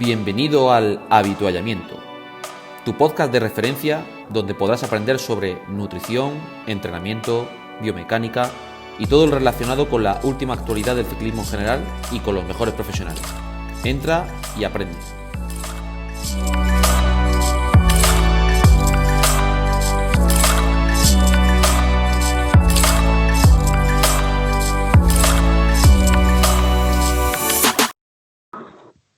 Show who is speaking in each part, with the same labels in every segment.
Speaker 1: Bienvenido al Habituallamiento, tu podcast de referencia donde podrás aprender sobre nutrición, entrenamiento, biomecánica y todo lo relacionado con la última actualidad del ciclismo en general y con los mejores profesionales. Entra y aprende.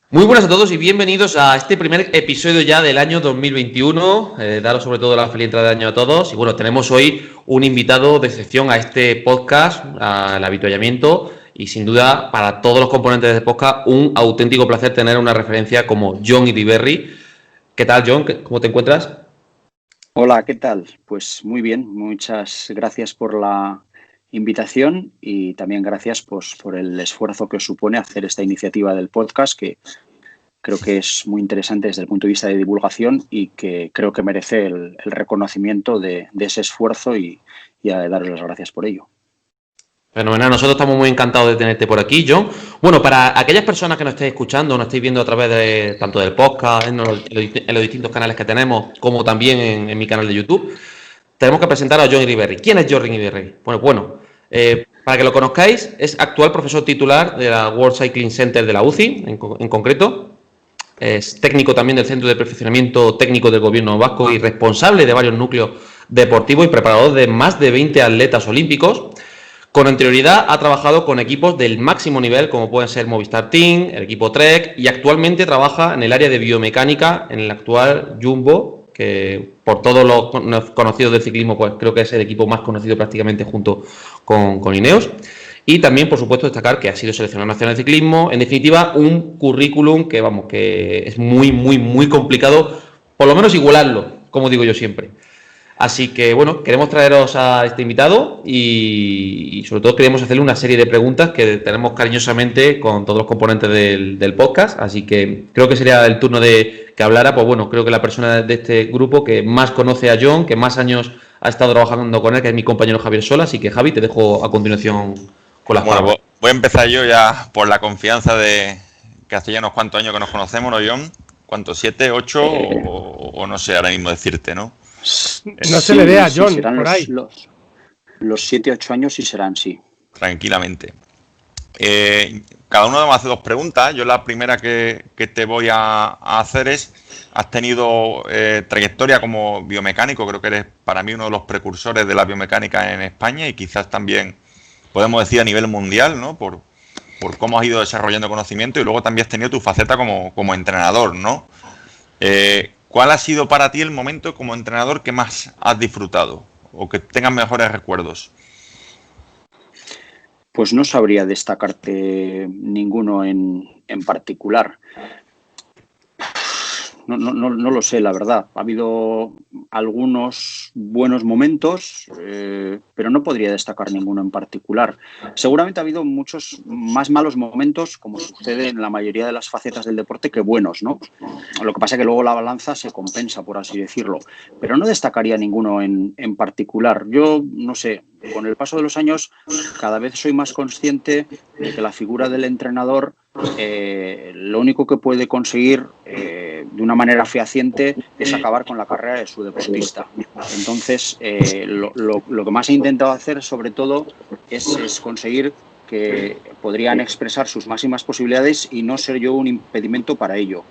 Speaker 1: Muy buenas a todos y bienvenidos a este primer episodio ya del año 2021. Daros sobre todo la feliz entrada de año a todos. Y bueno, tenemos hoy un invitado de excepción a este podcast, al Habituallamiento. Y sin duda, para todos los componentes de este podcast, un auténtico placer tener una referencia como Jon Iriberri. ¿Qué tal, Jon? ¿Cómo te encuentras?
Speaker 2: Hola, ¿qué tal? Pues muy bien. Muchas gracias por la invitación y también gracias por el esfuerzo que os supone hacer esta iniciativa del podcast, que creo que es muy interesante desde el punto de vista de divulgación y que creo que merece el reconocimiento de ese esfuerzo y a daros las gracias por ello.
Speaker 1: Fenomenal, nosotros estamos muy encantados de tenerte por aquí, Jon. Bueno, para aquellas personas que nos estéis escuchando, nos estáis viendo a través de tanto del podcast, en los distintos canales que tenemos, como también en mi canal de YouTube, tenemos que presentar a Jon Iriberri. ¿Quién es Jon Iriberri? Bueno, para que lo conozcáis, es actual profesor titular de la World Cycling Center de la UCI, en concreto. Es técnico también del Centro de Perfeccionamiento Técnico del Gobierno Vasco y responsable de varios núcleos deportivos y preparador de más de 20 atletas olímpicos. Con anterioridad ha trabajado con equipos del máximo nivel, como pueden ser Movistar Team, el equipo Trek, y actualmente trabaja en el área de biomecánica en el actual Jumbo, que por todos los conocidos del ciclismo, pues creo que es el equipo más conocido prácticamente junto con Ineos. Y también, por supuesto, destacar que ha sido seleccionado nacional de ciclismo. En definitiva, un currículum que es muy complicado, por lo menos igualarlo, como digo yo siempre. Así que, bueno, queremos traeros a este invitado y sobre todo queremos hacerle una serie de preguntas que tenemos cariñosamente con todos los componentes del podcast. Así que creo que sería el turno de que hablara, pues bueno, creo que la persona de este grupo que más conoce a Jon, que más años ha estado trabajando con él, que es mi compañero Javier Sola. Así que, Javi, te dejo a continuación con las palabras.
Speaker 3: Bueno, voy a empezar yo ya por la confianza de que hace ya unos cuantos años que nos conocemos, ¿no, Jon? ¿Cuántos? ¿7, 8 o no sé ahora mismo decirte, ¿no?
Speaker 4: No se le vea a Jon,
Speaker 2: serán
Speaker 4: por ahí.
Speaker 2: Los 7, 8 años sí serán, sí.
Speaker 3: Tranquilamente. Cada uno de nos hace dos preguntas. Yo la primera que te voy a hacer es, has tenido trayectoria como biomecánico, creo que eres para mí uno de los precursores de la biomecánica en España y quizás también podemos decir a nivel mundial, ¿no? Por cómo has ido desarrollando conocimiento y luego también has tenido tu faceta como entrenador, ¿no? ¿Cuál ha sido para ti el momento como entrenador que más has disfrutado o que tengas mejores recuerdos?
Speaker 2: Pues no sabría destacarte ninguno en particular. No lo sé, la verdad. Ha habido algunos buenos momentos, pero no podría destacar ninguno en particular. Seguramente ha habido muchos más malos momentos, como sucede en la mayoría de las facetas del deporte, que buenos, ¿no? Lo que pasa es que luego la balanza se compensa, por así decirlo. Pero no destacaría ninguno en particular. Yo, no sé, con el paso de los años cada vez soy más consciente de que la figura del entrenador lo único que puede conseguir de una manera fehaciente es acabar con la carrera de su deportista. Entonces, lo que más he intentado hacer, sobre todo, es conseguir que podrían expresar sus máximas posibilidades y no ser yo un impedimento para ello.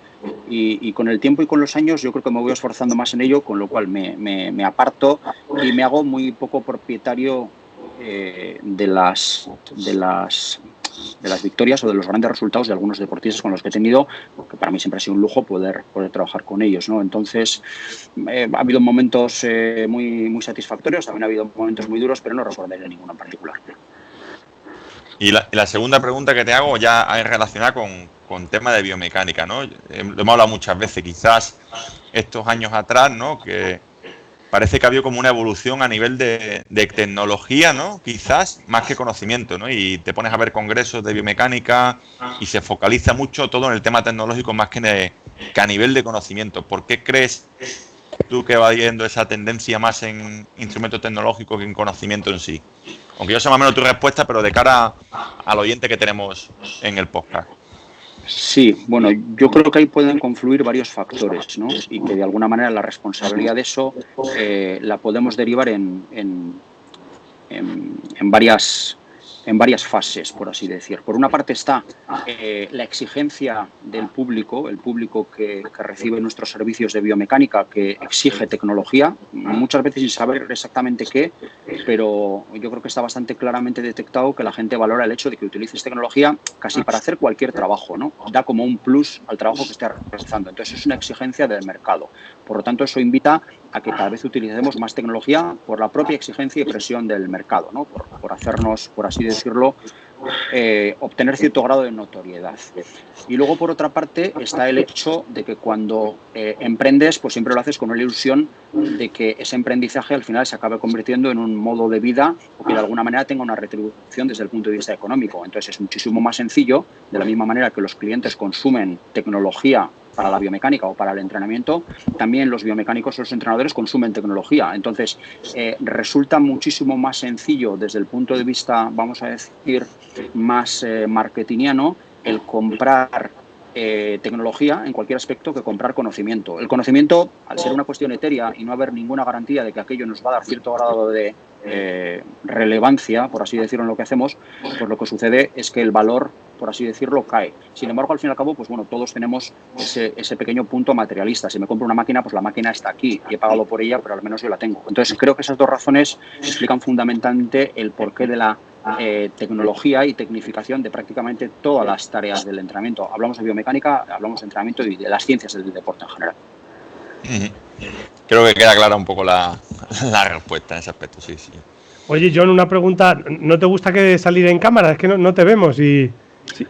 Speaker 2: Y con el tiempo y con los años yo creo que me voy esforzando más en ello, con lo cual me aparto y me hago muy poco propietario de las victorias o de los grandes resultados de algunos deportistas con los que he tenido, porque para mí siempre ha sido un lujo poder trabajar con ellos, ¿no? Entonces, ha habido momentos muy satisfactorios, también ha habido momentos muy duros, pero no recordaré ninguno en particular.
Speaker 3: Y la segunda pregunta que te hago ya es relacionada con tema de biomecánica, ¿no? Lo hemos hablado muchas veces, quizás estos años atrás, ¿no? Que parece que ha habido como una evolución a nivel de tecnología, ¿no? Quizás más que conocimiento, ¿no? Y te pones a ver congresos de biomecánica y se focaliza mucho todo en el tema tecnológico más que a nivel de conocimiento. ¿Por qué crees tú que va viendo esa tendencia más en instrumentos tecnológicos que en conocimiento en sí? Aunque yo sé más o menos tu respuesta, pero de cara al oyente que tenemos en el podcast.
Speaker 2: Sí, bueno, yo creo que ahí pueden confluir varios factores, ¿no? Y que de alguna manera la responsabilidad de eso la podemos derivar en varias fases, por así decir. Por una parte está la exigencia del público, el público que recibe nuestros servicios de biomecánica, que exige tecnología, muchas veces sin saber exactamente qué, pero yo creo que está bastante claramente detectado que la gente valora el hecho de que utilices tecnología casi para hacer cualquier trabajo, ¿no? Da como un plus al trabajo que esté realizando. Entonces es una exigencia del mercado. Por lo tanto, eso invita a que cada vez utilicemos más tecnología por la propia exigencia y presión del mercado, ¿no? Por hacernos, por así decirlo, obtener cierto grado de notoriedad. Y luego, por otra parte, está el hecho de que cuando emprendes, pues siempre lo haces con una ilusión de que ese emprendizaje al final se acabe convirtiendo en un modo de vida o que de alguna manera tenga una retribución desde el punto de vista económico. Entonces es muchísimo más sencillo, de la misma manera que los clientes consumen tecnología para la biomecánica o para el entrenamiento, también los biomecánicos o los entrenadores consumen tecnología. Entonces, resulta muchísimo más sencillo desde el punto de vista, vamos a decir, más marketingiano, el comprar tecnología en cualquier aspecto que comprar conocimiento. El conocimiento, al ser una cuestión etérea y no haber ninguna garantía de que aquello nos va a dar cierto grado de relevancia, por así decirlo, en lo que hacemos, pues lo que sucede es que el valor, por así decirlo, cae. Sin embargo, al fin y al cabo, pues bueno, todos tenemos ese pequeño punto materialista. Si me compro una máquina, pues la máquina está aquí y he pagado por ella, pero al menos yo la tengo. Entonces, creo que esas dos razones explican fundamentalmente el porqué de la tecnología y tecnificación de prácticamente todas las tareas del entrenamiento. Hablamos de biomecánica, hablamos de entrenamiento y de las ciencias del deporte en general.
Speaker 3: Creo que queda clara un poco la respuesta en ese aspecto, sí.
Speaker 4: Oye, John, una pregunta. ¿No te gusta que salir en cámara? Es que no te vemos y...
Speaker 2: Sí.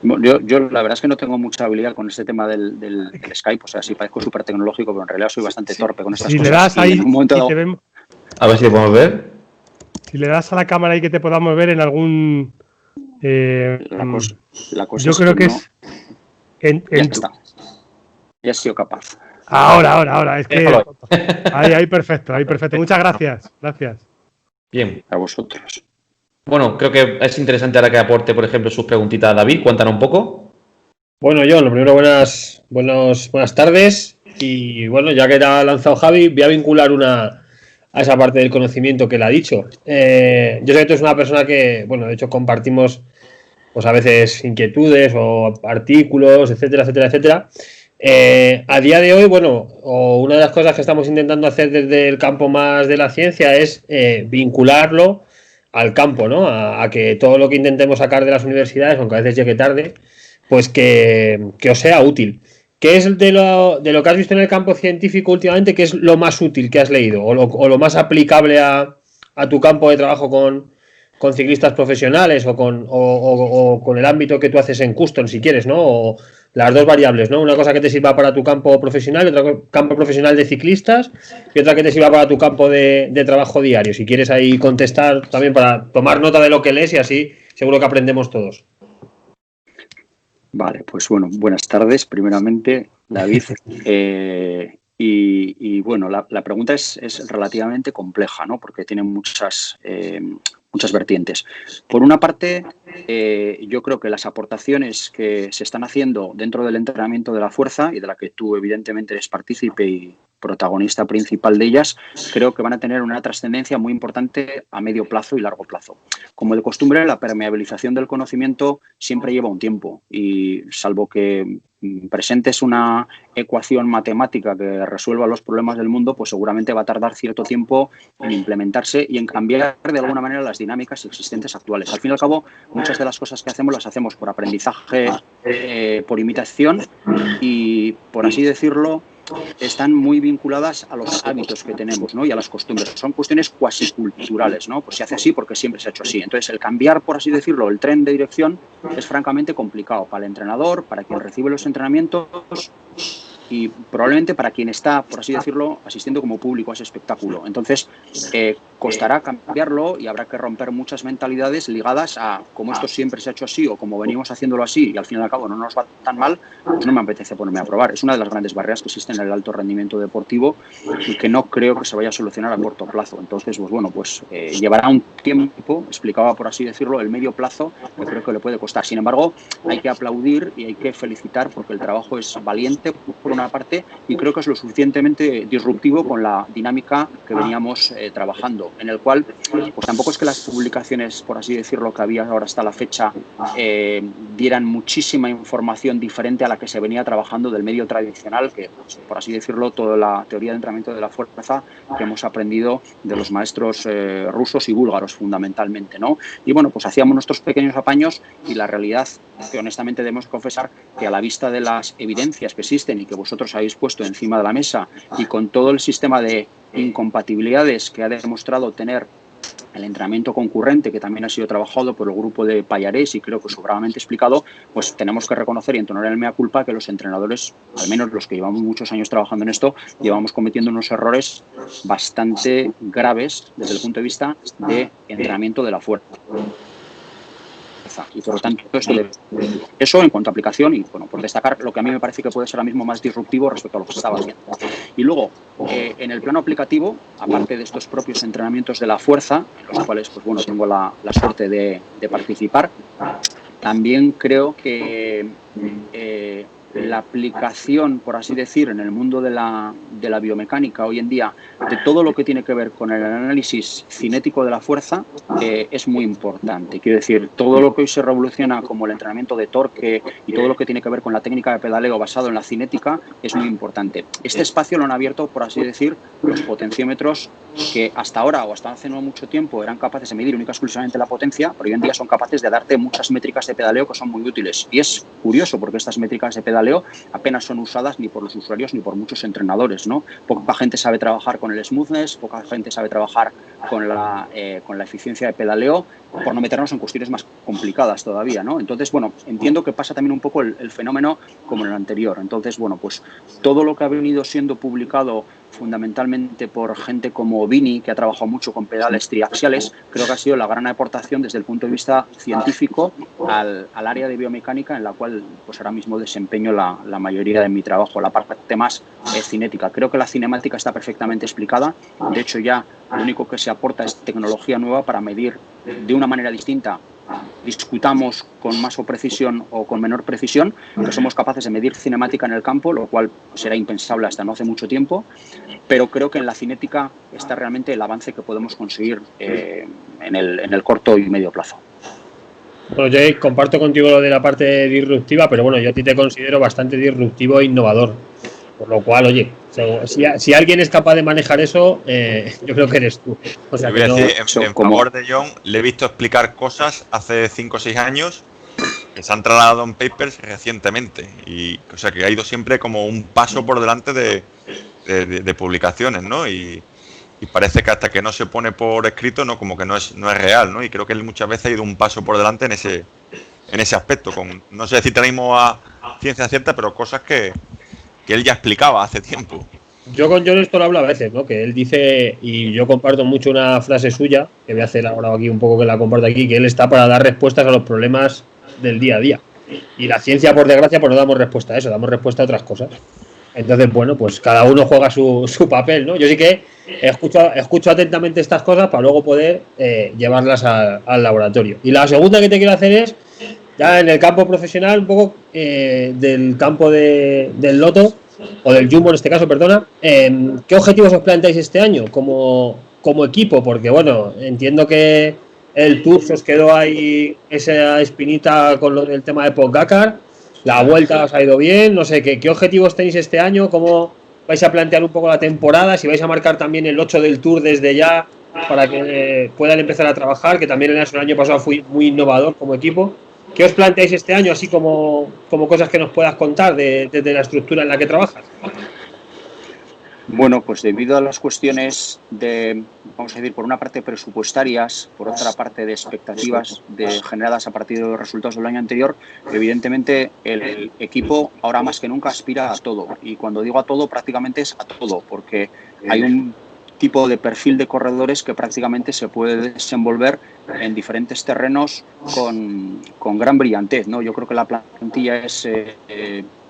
Speaker 2: Yo la verdad es que no tengo mucha habilidad con este tema del Skype, o sea, sí parezco súper tecnológico, pero en realidad soy bastante torpe con estas cosas.
Speaker 4: Si le das ahí
Speaker 2: y
Speaker 4: te vemos.
Speaker 1: A ver si lo podemos ver.
Speaker 4: Si le das a la cámara y que te podamos ver en algún...
Speaker 2: la cosa
Speaker 4: yo
Speaker 2: es
Speaker 4: creo que
Speaker 2: no,
Speaker 4: es...
Speaker 2: ya está. Ya he sido capaz.
Speaker 4: Ahora. Es que... Ahí perfecto. Muchas gracias.
Speaker 1: Bien.
Speaker 2: A vosotros.
Speaker 1: Bueno, creo que es interesante ahora que aporte, por ejemplo, sus preguntitas a David. Cuéntanos un poco.
Speaker 5: Bueno, John, lo primero, buenas tardes. Y bueno, ya que te ha lanzado Javi, voy a vincular a esa parte del conocimiento que él ha dicho. Yo sé que tú eres una persona que, bueno, de hecho compartimos pues a veces inquietudes o artículos, etcétera. A día de hoy, bueno, una de las cosas que estamos intentando hacer desde el campo más de la ciencia es vincularlo al campo, ¿no? A que todo lo que intentemos sacar de las universidades, aunque a veces llegue tarde, pues que os sea útil. ¿Qué es de lo que has visto en el campo científico últimamente, qué es lo más útil que has leído o lo más aplicable a tu campo de trabajo con ciclistas profesionales o con el ámbito que tú haces en custom, si quieres, ¿no? O las dos variables, ¿no? Una cosa que te sirva para tu campo profesional, otra campo profesional de ciclistas y otra que te sirva para tu campo de trabajo diario. Si quieres ahí contestar también para tomar nota de lo que lees y así seguro que aprendemos todos.
Speaker 2: Vale, pues bueno, buenas tardes, primeramente, David. Y bueno, la pregunta es relativamente compleja, ¿no? Porque tiene muchas vertientes. Por una parte, yo creo que las aportaciones que se están haciendo dentro del entrenamiento de la fuerza y de la que tú evidentemente eres partícipe y protagonista principal de ellas, creo que van a tener una trascendencia muy importante a medio plazo y largo plazo. Como de costumbre, la permeabilización del conocimiento siempre lleva un tiempo y salvo que presentes una ecuación matemática que resuelva los problemas del mundo, pues seguramente va a tardar cierto tiempo en implementarse y en cambiar de alguna manera las dinámicas existentes actuales. Al fin y al cabo, muchas de las cosas que hacemos las hacemos por aprendizaje, por imitación y, por así decirlo, están muy vinculadas a los hábitos que tenemos, ¿no? Y a las costumbres. Son cuestiones cuasi culturales, ¿no? Pues se hace así porque siempre se ha hecho así. Entonces, el cambiar, por así decirlo, el tren de dirección es francamente complicado para el entrenador, para quien recibe los entrenamientos y probablemente para quien está, por así decirlo, asistiendo como público a ese espectáculo. Entonces, costará cambiarlo y habrá que romper muchas mentalidades ligadas a como esto siempre se ha hecho así o como venimos haciéndolo así y al fin y al cabo no nos va tan mal, pues no me apetece ponerme a probar. Es una de las grandes barreras que existen en el alto rendimiento deportivo y que no creo que se vaya a solucionar a corto plazo. Entonces, pues bueno, pues llevará un tiempo, explicaba por así decirlo, el medio plazo, que creo que le puede costar. Sin embargo, hay que aplaudir y hay que felicitar porque el trabajo es valiente por una parte y creo que es lo suficientemente disruptivo con la dinámica que veníamos trabajando, en el cual pues tampoco es que las publicaciones, por así decirlo, que había ahora hasta la fecha dieran muchísima información diferente a la que se venía trabajando del medio tradicional, que pues, por así decirlo, toda la teoría de entrenamiento de la fuerza que hemos aprendido de los maestros rusos y búlgaros fundamentalmente, ¿no? Y bueno, pues hacíamos nuestros pequeños apaños y la realidad que honestamente debemos confesar que a la vista de las evidencias que existen y que vosotros habéis puesto encima de la mesa y con todo el sistema de incompatibilidades que ha demostrado tener el entrenamiento concurrente, que también ha sido trabajado por el grupo de Pallarés y creo que sobradamente explicado, pues tenemos que reconocer y entonar el mea culpa que los entrenadores, al menos los que llevamos muchos años trabajando en esto, llevamos cometiendo unos errores bastante graves desde el punto de vista de entrenamiento de la fuerza. Y por lo tanto, eso en cuanto a aplicación y bueno, por destacar lo que a mí me parece que puede ser ahora mismo más disruptivo respecto a lo que se estaba haciendo. Y luego, en el plano aplicativo, aparte de estos propios entrenamientos de la fuerza, en los cuales pues bueno, tengo la suerte de participar, también creo que la aplicación, por así decir, en el mundo de la biomecánica hoy en día, de todo lo que tiene que ver con el análisis cinético de la fuerza, es muy importante. Quiero decir, todo lo que hoy se revoluciona como el entrenamiento de torque y todo lo que tiene que ver con la técnica de pedaleo basado en la cinética es muy importante. Este espacio lo han abierto, por así decir, los potenciómetros que hasta ahora o hasta hace no mucho tiempo eran capaces de medir única y exclusivamente la potencia, pero hoy en día son capaces de darte muchas métricas de pedaleo que son muy útiles. Y es curioso porque estas métricas de pedaleo apenas son usadas ni por los usuarios ni por muchos entrenadores, ¿no? Poca gente sabe trabajar con el smoothness, poca gente sabe trabajar con la eficiencia de pedaleo, por no meternos en cuestiones más complicadas todavía, ¿no? Entonces, bueno, entiendo que pasa también un poco el fenómeno como en el anterior. Entonces, bueno, pues todo lo que ha venido siendo publicado fundamentalmente por gente como Vini, que ha trabajado mucho con pedales triaxiales, creo que ha sido la gran aportación desde el punto de vista científico al área de biomecánica en la cual pues ahora mismo desempeño la mayoría de mi trabajo, la parte más cinética. Creo que la cinemática está perfectamente explicada. De hecho, ya lo único que se aporta es tecnología nueva para medir de una manera distinta, discutamos con más o precisión o con menor precisión, que somos capaces de medir cinemática en el campo, lo cual será impensable hasta no hace mucho tiempo, pero creo que en la cinética está realmente el avance que podemos conseguir en el corto y medio plazo.
Speaker 5: Bueno, yo comparto contigo lo de la parte disruptiva, pero bueno, yo a ti te considero bastante disruptivo e innovador. Por lo cual, oye, si alguien es capaz de manejar eso, yo creo que eres tú. O sea, que no,
Speaker 3: decir, en favor de John, le he visto explicar cosas hace 5 o 6 años que se han trasladado en papers recientemente. Y, o sea, que ha ido siempre como un paso por delante de publicaciones, ¿no? Y parece que hasta que no se pone por escrito, no, como que no es real, ¿no? Y creo que él muchas veces ha ido un paso por delante en ese aspecto. No sé si tenemos a ciencia cierta, pero cosas que él ya explicaba hace tiempo.
Speaker 5: Yo con John esto lo hablo a veces, ¿no? Que él dice, y yo comparto mucho una frase suya, que voy a hacer ahora aquí un poco que la comparto aquí, que él está para dar respuestas a los problemas del día a día. Y la ciencia, por desgracia, pues no damos respuesta a eso, damos respuesta a otras cosas. Entonces, bueno, pues cada uno juega su papel, ¿no? Yo sí que escucho atentamente estas cosas para luego poder llevarlas al laboratorio. Y la segunda que te quiero hacer es, ya en el campo profesional, un poco del campo del loto, o del jumbo en este caso, perdona, ¿qué objetivos os planteáis este año como equipo? Porque, bueno, entiendo que el Tour se os quedó ahí esa espinita con el tema de Pogacar, la vuelta os ha ido bien, no sé, ¿qué objetivos tenéis este año? ¿Cómo vais a plantear un poco la temporada? Si vais a marcar también el 8 del Tour desde ya para que puedan empezar a trabajar, que también el año pasado fue muy innovador como equipo. ¿Qué os planteáis este año, así como cosas que nos puedas contar de la estructura en la que trabajas?
Speaker 2: Bueno, pues debido a las cuestiones de, vamos a decir, por una parte presupuestarias, por otra parte de expectativas generadas a partir de los resultados del año anterior, evidentemente el equipo ahora más que nunca aspira a todo. Y cuando digo a todo, prácticamente es a todo, porque hay un tipo de perfil de corredores que prácticamente se puede desenvolver en diferentes terrenos con gran brillantez, ¿no? Yo creo que la plantilla es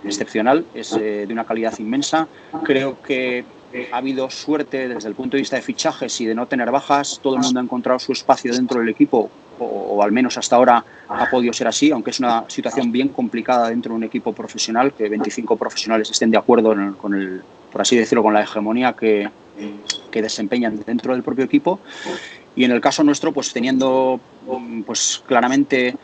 Speaker 2: excepcional, es de una calidad inmensa. Creo que ha habido suerte desde el punto de vista de fichajes y de no tener bajas. Todo el mundo ha encontrado su espacio dentro del equipo, o al menos hasta ahora ha podido ser así, aunque es una situación bien complicada dentro de un equipo profesional, que 25 profesionales estén de acuerdo con el, por así decirlo, con la hegemonía que desempeñan dentro del propio equipo. Y en el caso nuestro, pues teniendo pues claramente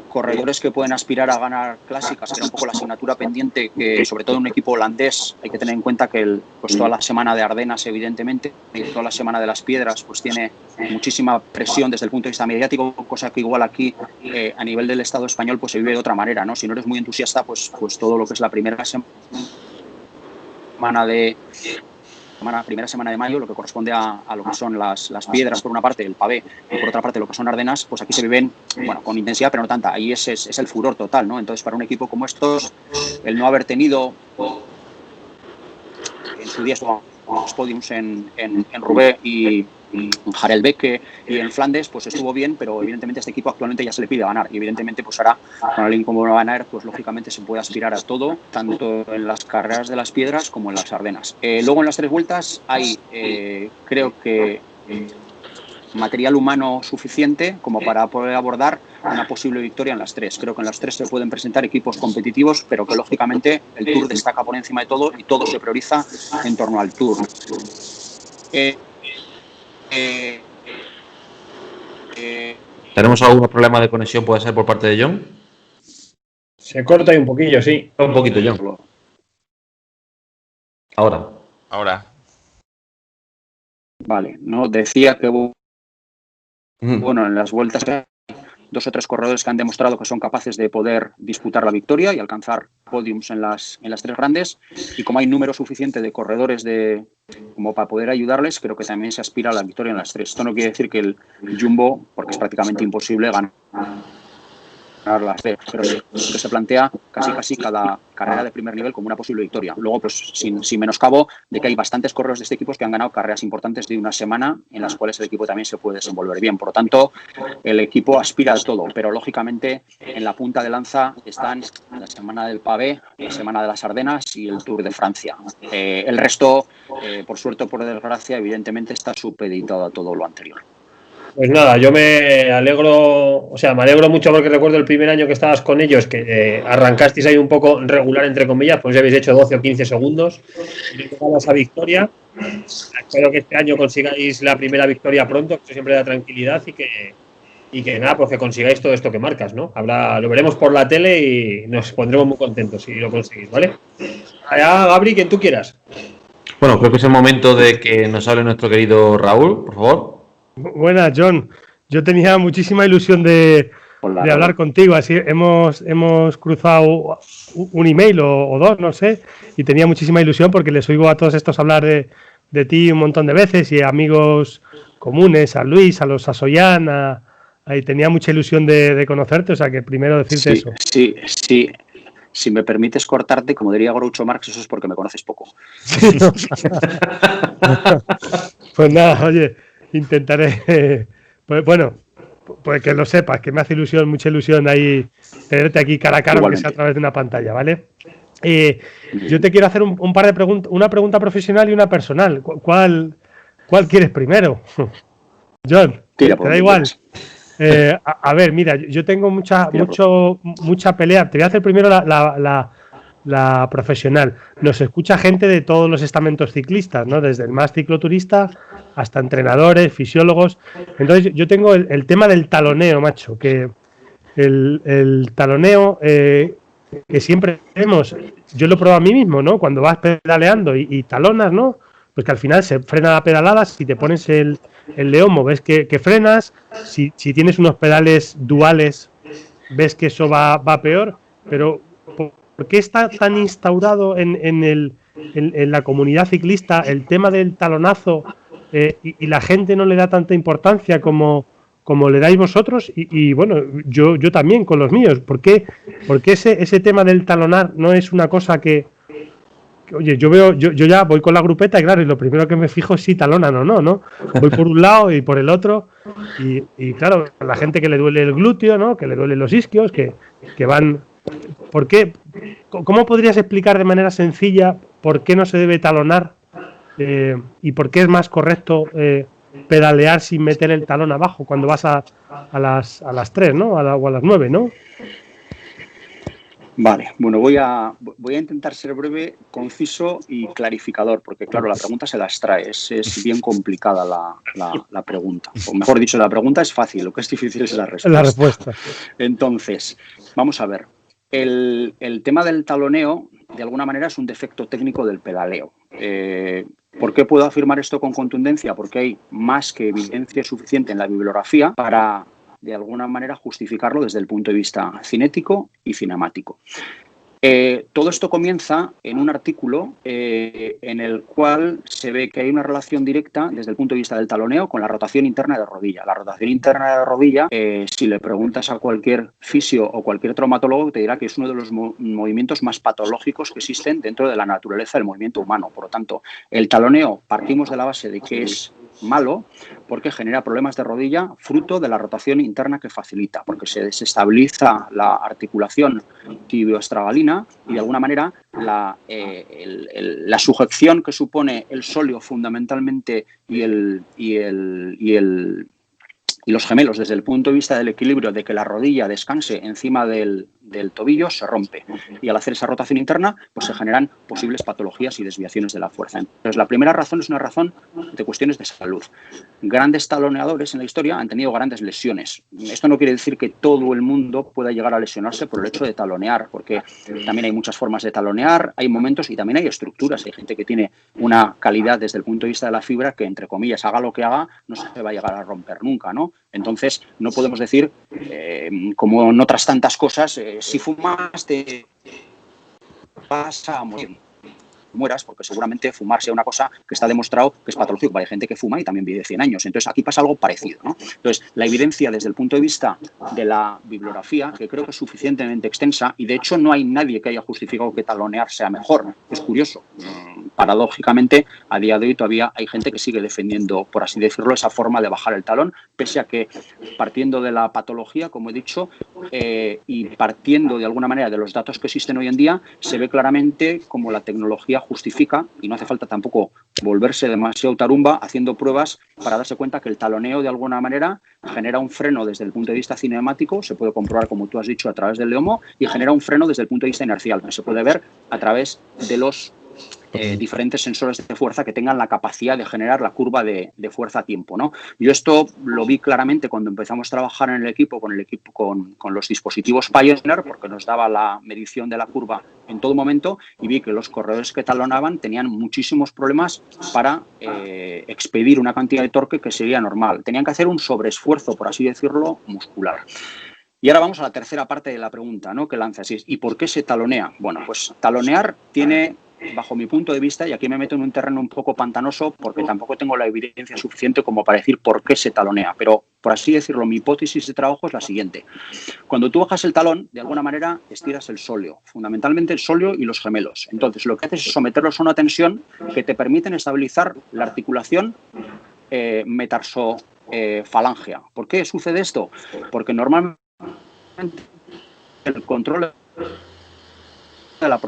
Speaker 2: corredores que pueden aspirar a ganar clásicas, que era un poco la asignatura pendiente, que sobre todo en un equipo holandés hay que tener en cuenta que pues toda la semana de Ardenas, evidentemente, y toda la semana de las Piedras, pues tiene muchísima presión desde el punto de vista mediático, cosa que igual aquí a nivel del Estado español pues se vive de otra manera, ¿no? Si no eres muy entusiasta, pues todo lo que es la primera semana de mayo, lo que corresponde a lo que son las Piedras por una parte, el pavé, y por otra parte lo que son Ardenas, pues aquí se viven, bueno, con intensidad, pero no tanta. Ahí es el furor total, ¿no? Entonces, para un equipo como estos, el no haber tenido en su día los podiums en Roubaix y en Harelbeke y en Flandes, pues estuvo bien, pero evidentemente a este equipo actualmente ya se le pide ganar, y evidentemente pues ahora con alguien como Van Aert, pues lógicamente se puede aspirar a todo, tanto en las carreras de las Piedras como en las Ardenas. Luego en las 3 vueltas hay, creo que material humano suficiente como para poder abordar una posible victoria en las 3. Creo que en las 3 se pueden presentar equipos competitivos, pero que lógicamente el Tour destaca por encima de todo y todo se prioriza en torno al Tour.
Speaker 1: ¿Tenemos algunos problemas de conexión, puede ser por parte de John?
Speaker 5: Se corta ahí un poquillo, sí.
Speaker 1: Un poquito, John. Ahora.
Speaker 2: Vale, no decía que bueno, en las vueltas hay 2 o 3 corredores que han demostrado que son capaces de poder disputar la victoria y alcanzar podiums en las 3 grandes, y como hay número suficiente de corredores como para poder ayudarles, creo que también se aspira a la victoria en las 3. Esto no quiere decir que el Jumbo, porque es prácticamente imposible ganar las 3, pero sí que se plantea casi cada carrera de primer nivel como una posible victoria. Luego, pues sin menoscabo de que hay bastantes corredores de este equipo que han ganado carreras importantes de una semana, en las cuales el equipo también se puede desenvolver bien. Por lo tanto, el equipo aspira a todo, pero lógicamente en la punta de lanza están la semana del pavé, la semana de las Ardenas y el Tour de Francia. El resto, por suerte o por desgracia, evidentemente está supeditado a todo lo anterior.
Speaker 5: Pues nada, yo me alegro mucho porque recuerdo el primer año que estabas con ellos, que arrancasteis ahí un poco regular, entre comillas, pues ya habéis hecho 12 o 15 segundos y no esa victoria. Espero que este año consigáis la primera victoria pronto, que eso siempre da tranquilidad, y que nada, pues que consigáis todo esto que marcas, ¿no? Lo veremos por la tele y nos pondremos muy contentos si lo conseguís, ¿vale? Allá, Gabri, quien tú quieras.
Speaker 1: Bueno, creo que es el momento de que nos hable nuestro querido Raúl, por favor.
Speaker 4: Buenas, John. Yo tenía muchísima ilusión de hablar contigo. Así hemos cruzado un email o 2, no sé, y tenía muchísima ilusión porque les oigo a todos estos hablar de ti un montón de veces, y amigos comunes, a Luis, a los Sasoyan, ahí tenía mucha ilusión de conocerte, o sea que primero decirte eso.
Speaker 2: Sí. Si me permites cortarte, como diría Groucho Marx, eso es porque me conoces poco.
Speaker 4: Sí, no. Pues nada, oye, intentaré, pues bueno, pues que lo sepas, que me hace mucha ilusión ahí tenerte aquí cara a cara, aunque sea a través de una pantalla, ¿vale? Yo te quiero hacer un par de preguntas, una pregunta profesional y una personal. ¿Cuál quieres primero? John, ¿te da igual? A ver, mira, yo tengo mucha pelea. Te voy a hacer primero la profesional. Nos escucha gente de todos los estamentos ciclistas, ¿no? Desde el más cicloturista hasta entrenadores, fisiólogos. Entonces yo tengo el tema del taloneo, macho, que el taloneo que siempre vemos, yo lo pruebo a mí mismo, ¿no? Cuando vas pedaleando y talonas, ¿no? Pues que al final se frena la pedalada. Si te pones el leomo, ves que frenas. Si tienes unos pedales duales, ves que eso va peor. Pero ¿por qué está tan instaurado en en la comunidad ciclista el tema del talonazo y la gente no le da tanta importancia como le dais vosotros y bueno, yo también con los míos. ¿Por qué ese tema del talonar no es una cosa que oye, yo ya voy con la grupeta y claro, y lo primero que me fijo es si talonan o no? Voy por un lado y por el otro y claro, la gente que le duele el glúteo, ¿no? Que le duelen los isquios, que van... ¿Por qué? ¿Cómo podrías explicar de manera sencilla por qué no se debe talonar y por qué es más correcto pedalear sin meter el talón abajo cuando vas a las 3, ¿no? O a las 9, ¿no?
Speaker 2: Vale, bueno, voy a intentar ser breve, conciso y clarificador, porque claro, la pregunta se las trae, es bien complicada la pregunta. O mejor dicho, la pregunta es fácil, lo que es difícil es la respuesta.
Speaker 4: La respuesta.
Speaker 2: Entonces, vamos a ver. El tema del taloneo, de alguna manera, es un defecto técnico del pedaleo. ¿Por qué puedo afirmar esto con contundencia? Porque hay más que evidencia suficiente en la bibliografía para, de alguna manera, justificarlo desde el punto de vista cinético y cinemático. Todo esto comienza en un artículo en el cual se ve que hay una relación directa desde el punto de vista del taloneo con la rotación interna de rodilla. La rotación interna de rodilla, si le preguntas a cualquier fisio o cualquier traumatólogo, te dirá que es uno de los movimientos más patológicos que existen dentro de la naturaleza del movimiento humano. Por lo tanto, el taloneo, partimos de la base de que es malo porque genera problemas de rodilla fruto de la rotación interna que facilita, porque se desestabiliza la articulación tibioestragalina y de alguna manera la sujeción que supone el sóleo fundamentalmente y los gemelos desde el punto de vista del equilibrio de que la rodilla descanse encima del tobillo se rompe y al hacer esa rotación interna pues se generan posibles patologías y desviaciones de la fuerza. Entonces la primera razón es una razón de cuestiones de salud. Grandes taloneadores en la historia han tenido grandes lesiones. Esto no quiere decir que todo el mundo pueda llegar a lesionarse por el hecho de talonear, porque también hay muchas formas de talonear, hay momentos y también hay estructuras. Hay gente que tiene una calidad desde el punto de vista de la fibra que, entre comillas, haga lo que haga, no se va a llegar a romper nunca, ¿no? Entonces, no podemos decir, como en otras tantas cosas, si fumas te vas a morir. Mueras, porque seguramente fumar sea una cosa que está demostrado que es patológico. Hay gente que fuma y también vive 100 años. Entonces, aquí pasa algo parecido, ¿no? Entonces, la evidencia desde el punto de vista de la bibliografía, que creo que es suficientemente extensa, y de hecho no hay nadie que haya justificado que talonear sea mejor. Es curioso. Paradójicamente, a día de hoy todavía hay gente que sigue defendiendo, por así decirlo, esa forma de bajar el talón, pese a que, partiendo de la patología, como he dicho, y partiendo de alguna manera de los datos que existen hoy en día, se ve claramente como la tecnología justifica, y no hace falta tampoco volverse demasiado tarumba haciendo pruebas para darse cuenta que el taloneo de alguna manera genera un freno desde el punto de vista cinemático, se puede comprobar, como tú has dicho, a través del leomo, y genera un freno desde el punto de vista inercial, que se puede ver a través de los diferentes sensores de fuerza que tengan la capacidad de generar la curva de fuerza a tiempo, ¿no? Yo esto lo vi claramente cuando empezamos a trabajar en el equipo, con los dispositivos Pioneer, porque nos daba la medición de la curva en todo momento, y vi que los corredores que talonaban tenían muchísimos problemas para expedir una cantidad de torque que sería normal. Tenían que hacer un sobreesfuerzo, por así decirlo, muscular. Y ahora vamos a la tercera parte de la pregunta, ¿no?, que lanzas. ¿Y por qué se talonea? Bueno, pues talonear tiene, bajo mi punto de vista, y aquí me meto en un terreno un poco pantanoso porque tampoco tengo la evidencia suficiente como para decir por qué se talonea, pero por así decirlo, mi hipótesis de trabajo es la siguiente. Cuando tú bajas el talón, de alguna manera estiras el sóleo, fundamentalmente el sóleo y los gemelos. Entonces, lo que haces es someterlos a una tensión que te permite estabilizar la articulación metarsofalangea. ¿Por qué sucede esto? Porque normalmente el control de la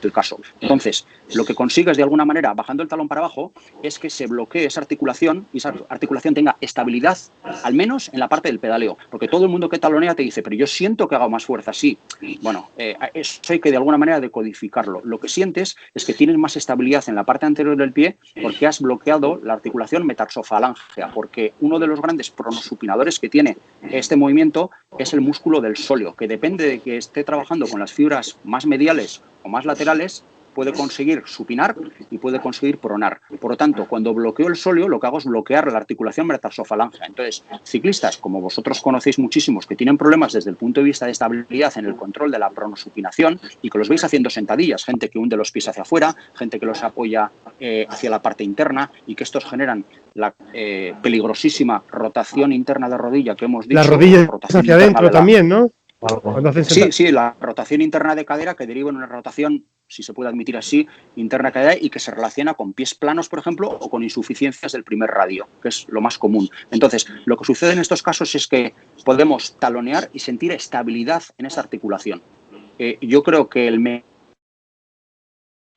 Speaker 2: del caso. Entonces, lo que consigues de alguna manera, bajando el talón para abajo, es que se bloquee esa articulación y esa articulación tenga estabilidad, al menos en la parte del pedaleo. Porque todo el mundo que talonea te dice, pero yo siento que hago más fuerza, sí. Bueno, eso hay que de alguna manera decodificarlo. Lo que sientes es que tienes más estabilidad en la parte anterior del pie porque has bloqueado la articulación metarsofalangea, porque uno de los grandes pronosupinadores que tiene este movimiento es el músculo del sóleo, que depende de que esté trabajando con las fibras más mediales o más laterales, puede conseguir supinar y puede conseguir pronar. Por lo tanto, cuando bloqueo el sóleo, lo que hago es bloquear la articulación metatarsofalángea. Entonces, ciclistas, como vosotros conocéis muchísimos, que tienen problemas desde el punto de vista de estabilidad en el control de la pronosupinación y que los veis haciendo sentadillas, gente que hunde los pies hacia afuera, gente que los apoya hacia la parte interna y que estos generan la peligrosísima rotación interna de rodilla que hemos dicho.
Speaker 4: La rodilla hacia adentro también, ¿no?
Speaker 2: Sí, la rotación interna de cadera que deriva en una rotación, si se puede admitir así, interna de cadera y que se relaciona con pies planos, por ejemplo, o con insuficiencias del primer radio, que es lo más común. Entonces, lo que sucede en estos casos es que podemos talonear y sentir estabilidad en esa articulación. Yo creo que el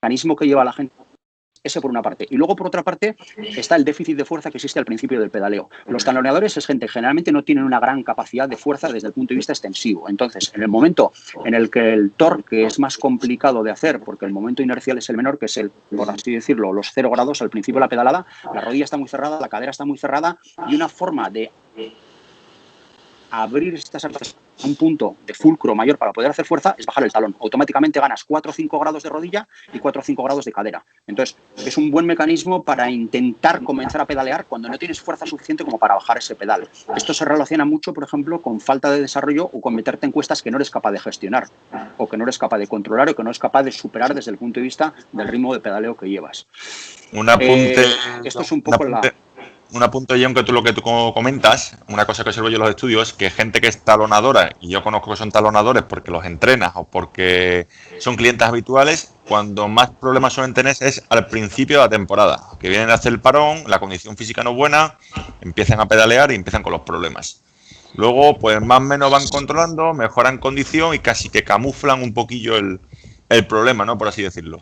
Speaker 2: mecanismo que lleva a la gente, ese por una parte. Y luego, por otra parte, está el déficit de fuerza que existe al principio del pedaleo. Los taloneadores es gente que generalmente no tienen una gran capacidad de fuerza desde el punto de vista extensivo. Entonces, en el momento en el que el torque es más complicado de hacer, porque el momento inercial es el menor, que es el, por así decirlo, los 0 grados al principio de la pedalada, la rodilla está muy cerrada, la cadera está muy cerrada y una forma de abrir estas arterias a un punto de fulcro mayor para poder hacer fuerza es bajar el talón. Automáticamente ganas 4 o 5 grados de rodilla y 4 o 5 grados de cadera. Entonces, es un buen mecanismo para intentar comenzar a pedalear cuando no tienes fuerza suficiente como para bajar ese pedal. Esto se relaciona mucho, por ejemplo, con falta de desarrollo o con meterte en cuestas que no eres capaz de gestionar o que no eres capaz de controlar o que no eres capaz de superar desde el punto de vista del ritmo de pedaleo que llevas.
Speaker 3: Un apunte.
Speaker 2: Esto es un poco
Speaker 3: Un apunte, John, que lo que tú comentas, una cosa que observo yo en los estudios, que gente que es talonadora, y yo conozco que son talonadores porque los entrenas o porque son clientes habituales, cuando más problemas suelen tener es al principio de la temporada, que vienen a hacer el parón, la condición física no es buena, empiezan a pedalear y empiezan con los problemas. Luego, pues más o menos van controlando, mejoran condición y casi que camuflan un poquillo el problema, ¿no? Por así decirlo.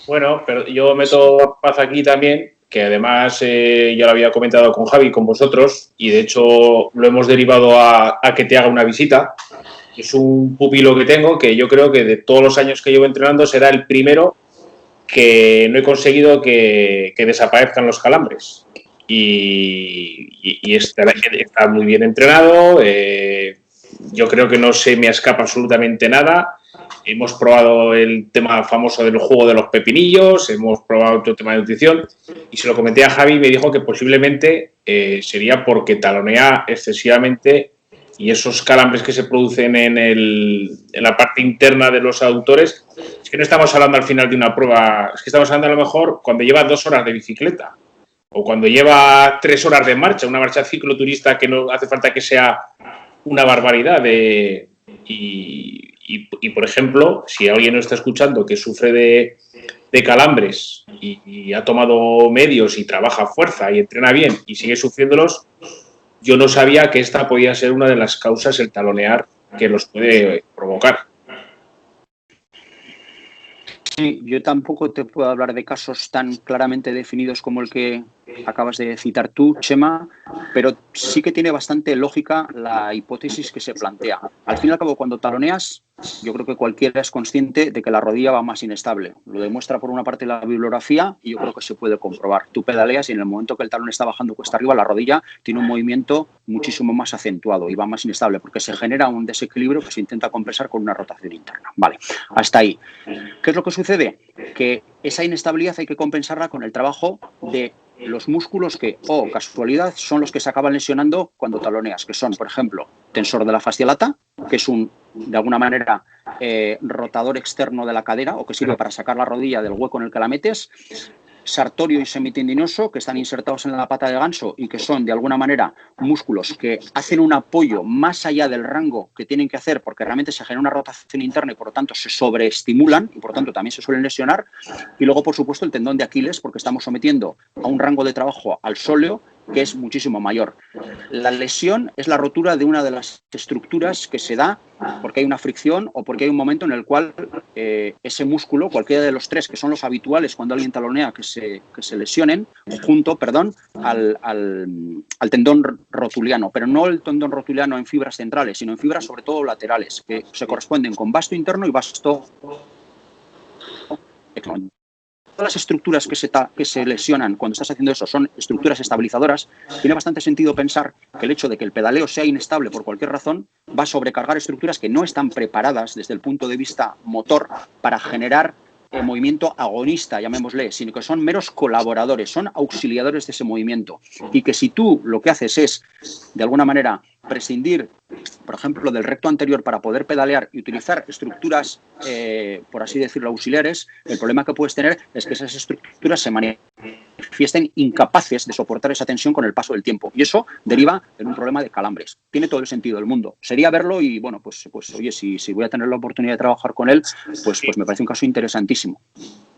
Speaker 6: Bueno, pero yo meto paz aquí también, que además yo lo había comentado con Javi, con vosotros, y de hecho lo hemos derivado a que te haga una visita. Es un pupilo que tengo que yo creo que de todos los años que llevo entrenando será el primero que no he conseguido que desaparezcan los calambres. Y está muy bien entrenado, yo creo que no se me escapa absolutamente nada. Hemos probado el tema famoso del juego de los pepinillos, hemos probado otro tema de nutrición y se lo comenté a Javi y me dijo que posiblemente sería porque talonea excesivamente y esos calambres que se producen en la parte interna de los aductores, es que no estamos hablando al final de una prueba, es que estamos hablando a lo mejor cuando lleva 2 horas de bicicleta o cuando lleva 3 horas de marcha, una marcha cicloturista que no hace falta que sea una barbaridad Y, por ejemplo, si alguien no está escuchando que sufre de calambres y ha tomado medios y trabaja fuerza y entrena bien y sigue sufriéndolos, yo no sabía que esta podía ser una de las causas, el talonear, que los puede provocar.
Speaker 2: Sí, yo tampoco te puedo hablar de casos tan claramente definidos como el que acabas de citar tú, Chema, pero sí que tiene bastante lógica la hipótesis que se plantea. Al fin y al cabo, cuando taloneas, yo creo que cualquiera es consciente de que la rodilla va más inestable. Lo demuestra por una parte la bibliografía y yo creo que se puede comprobar. Tú pedaleas y en el momento que el talón está bajando cuesta arriba, la rodilla tiene un movimiento muchísimo más acentuado y va más inestable porque se genera un desequilibrio que se intenta compensar con una rotación interna. Vale, hasta ahí. ¿Qué es lo que sucede? Que esa inestabilidad hay que compensarla con el trabajo de los músculos que, casualidad, son los que se acaban lesionando cuando taloneas, que son, por ejemplo, tensor de la fascia lata, que es de alguna manera, rotador externo de la cadera o que sirve para sacar la rodilla del hueco en el que la metes, sartorio y semitendinoso, que están insertados en la pata de ganso y que son, de alguna manera, músculos que hacen un apoyo más allá del rango que tienen que hacer porque realmente se genera una rotación interna y, por lo tanto, se sobreestimulan y, por lo tanto, también se suelen lesionar. Y luego, por supuesto, el tendón de Aquiles, porque estamos sometiendo a un rango de trabajo al sóleo que es muchísimo mayor. La lesión es la rotura de una de las estructuras que se da porque hay una fricción o porque hay un momento en el cual ese músculo, cualquiera de los 3 que son los habituales cuando alguien talonea que se lesionen, junto, al tendón rotuliano, pero no el tendón rotuliano en fibras centrales, sino en fibras sobre todo laterales, que se corresponden con vasto interno y vasto externo. Todas las estructuras que se lesionan cuando estás haciendo eso son estructuras estabilizadoras. Tiene bastante sentido pensar que el hecho de que el pedaleo sea inestable por cualquier razón va a sobrecargar estructuras que no están preparadas desde el punto de vista motor para generar movimiento agonista, llamémosle, sino que son meros colaboradores, son auxiliadores de ese movimiento. Y que si tú lo que haces es, de alguna manera, prescindir, por ejemplo, del recto anterior para poder pedalear y utilizar estructuras, por así decirlo, auxiliares, el problema que puedes tener es que esas estructuras se manifiesten incapaces de soportar esa tensión con el paso del tiempo. Y eso deriva en un problema de calambres. Tiene todo el sentido del mundo. Sería verlo y, bueno, pues oye, si voy a tener la oportunidad de trabajar con él, pues me parece un caso interesantísimo.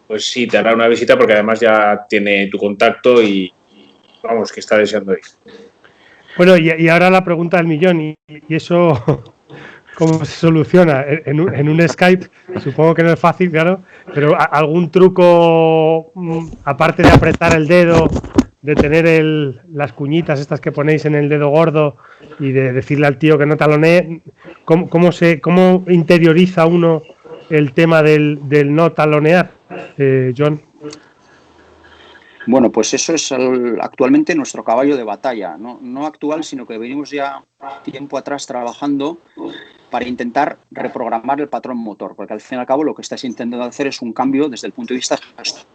Speaker 6: Pues sí, te hará una visita porque además ya tiene tu contacto y vamos, que está deseando ir.
Speaker 4: Bueno, y ahora la pregunta del millón, y eso, ¿cómo se soluciona? En un Skype, supongo que no es fácil, claro, pero algún truco, aparte de apretar el dedo, de tener las cuñitas estas que ponéis en el dedo gordo y de decirle al tío que no talonee, ¿cómo interioriza uno el tema del no talonear, John?
Speaker 2: Bueno, pues eso es actualmente nuestro caballo de batalla, no actual, sino que venimos ya tiempo atrás trabajando para intentar reprogramar el patrón motor, porque al fin y al cabo lo que estás intentando hacer es un cambio desde el punto de vista actual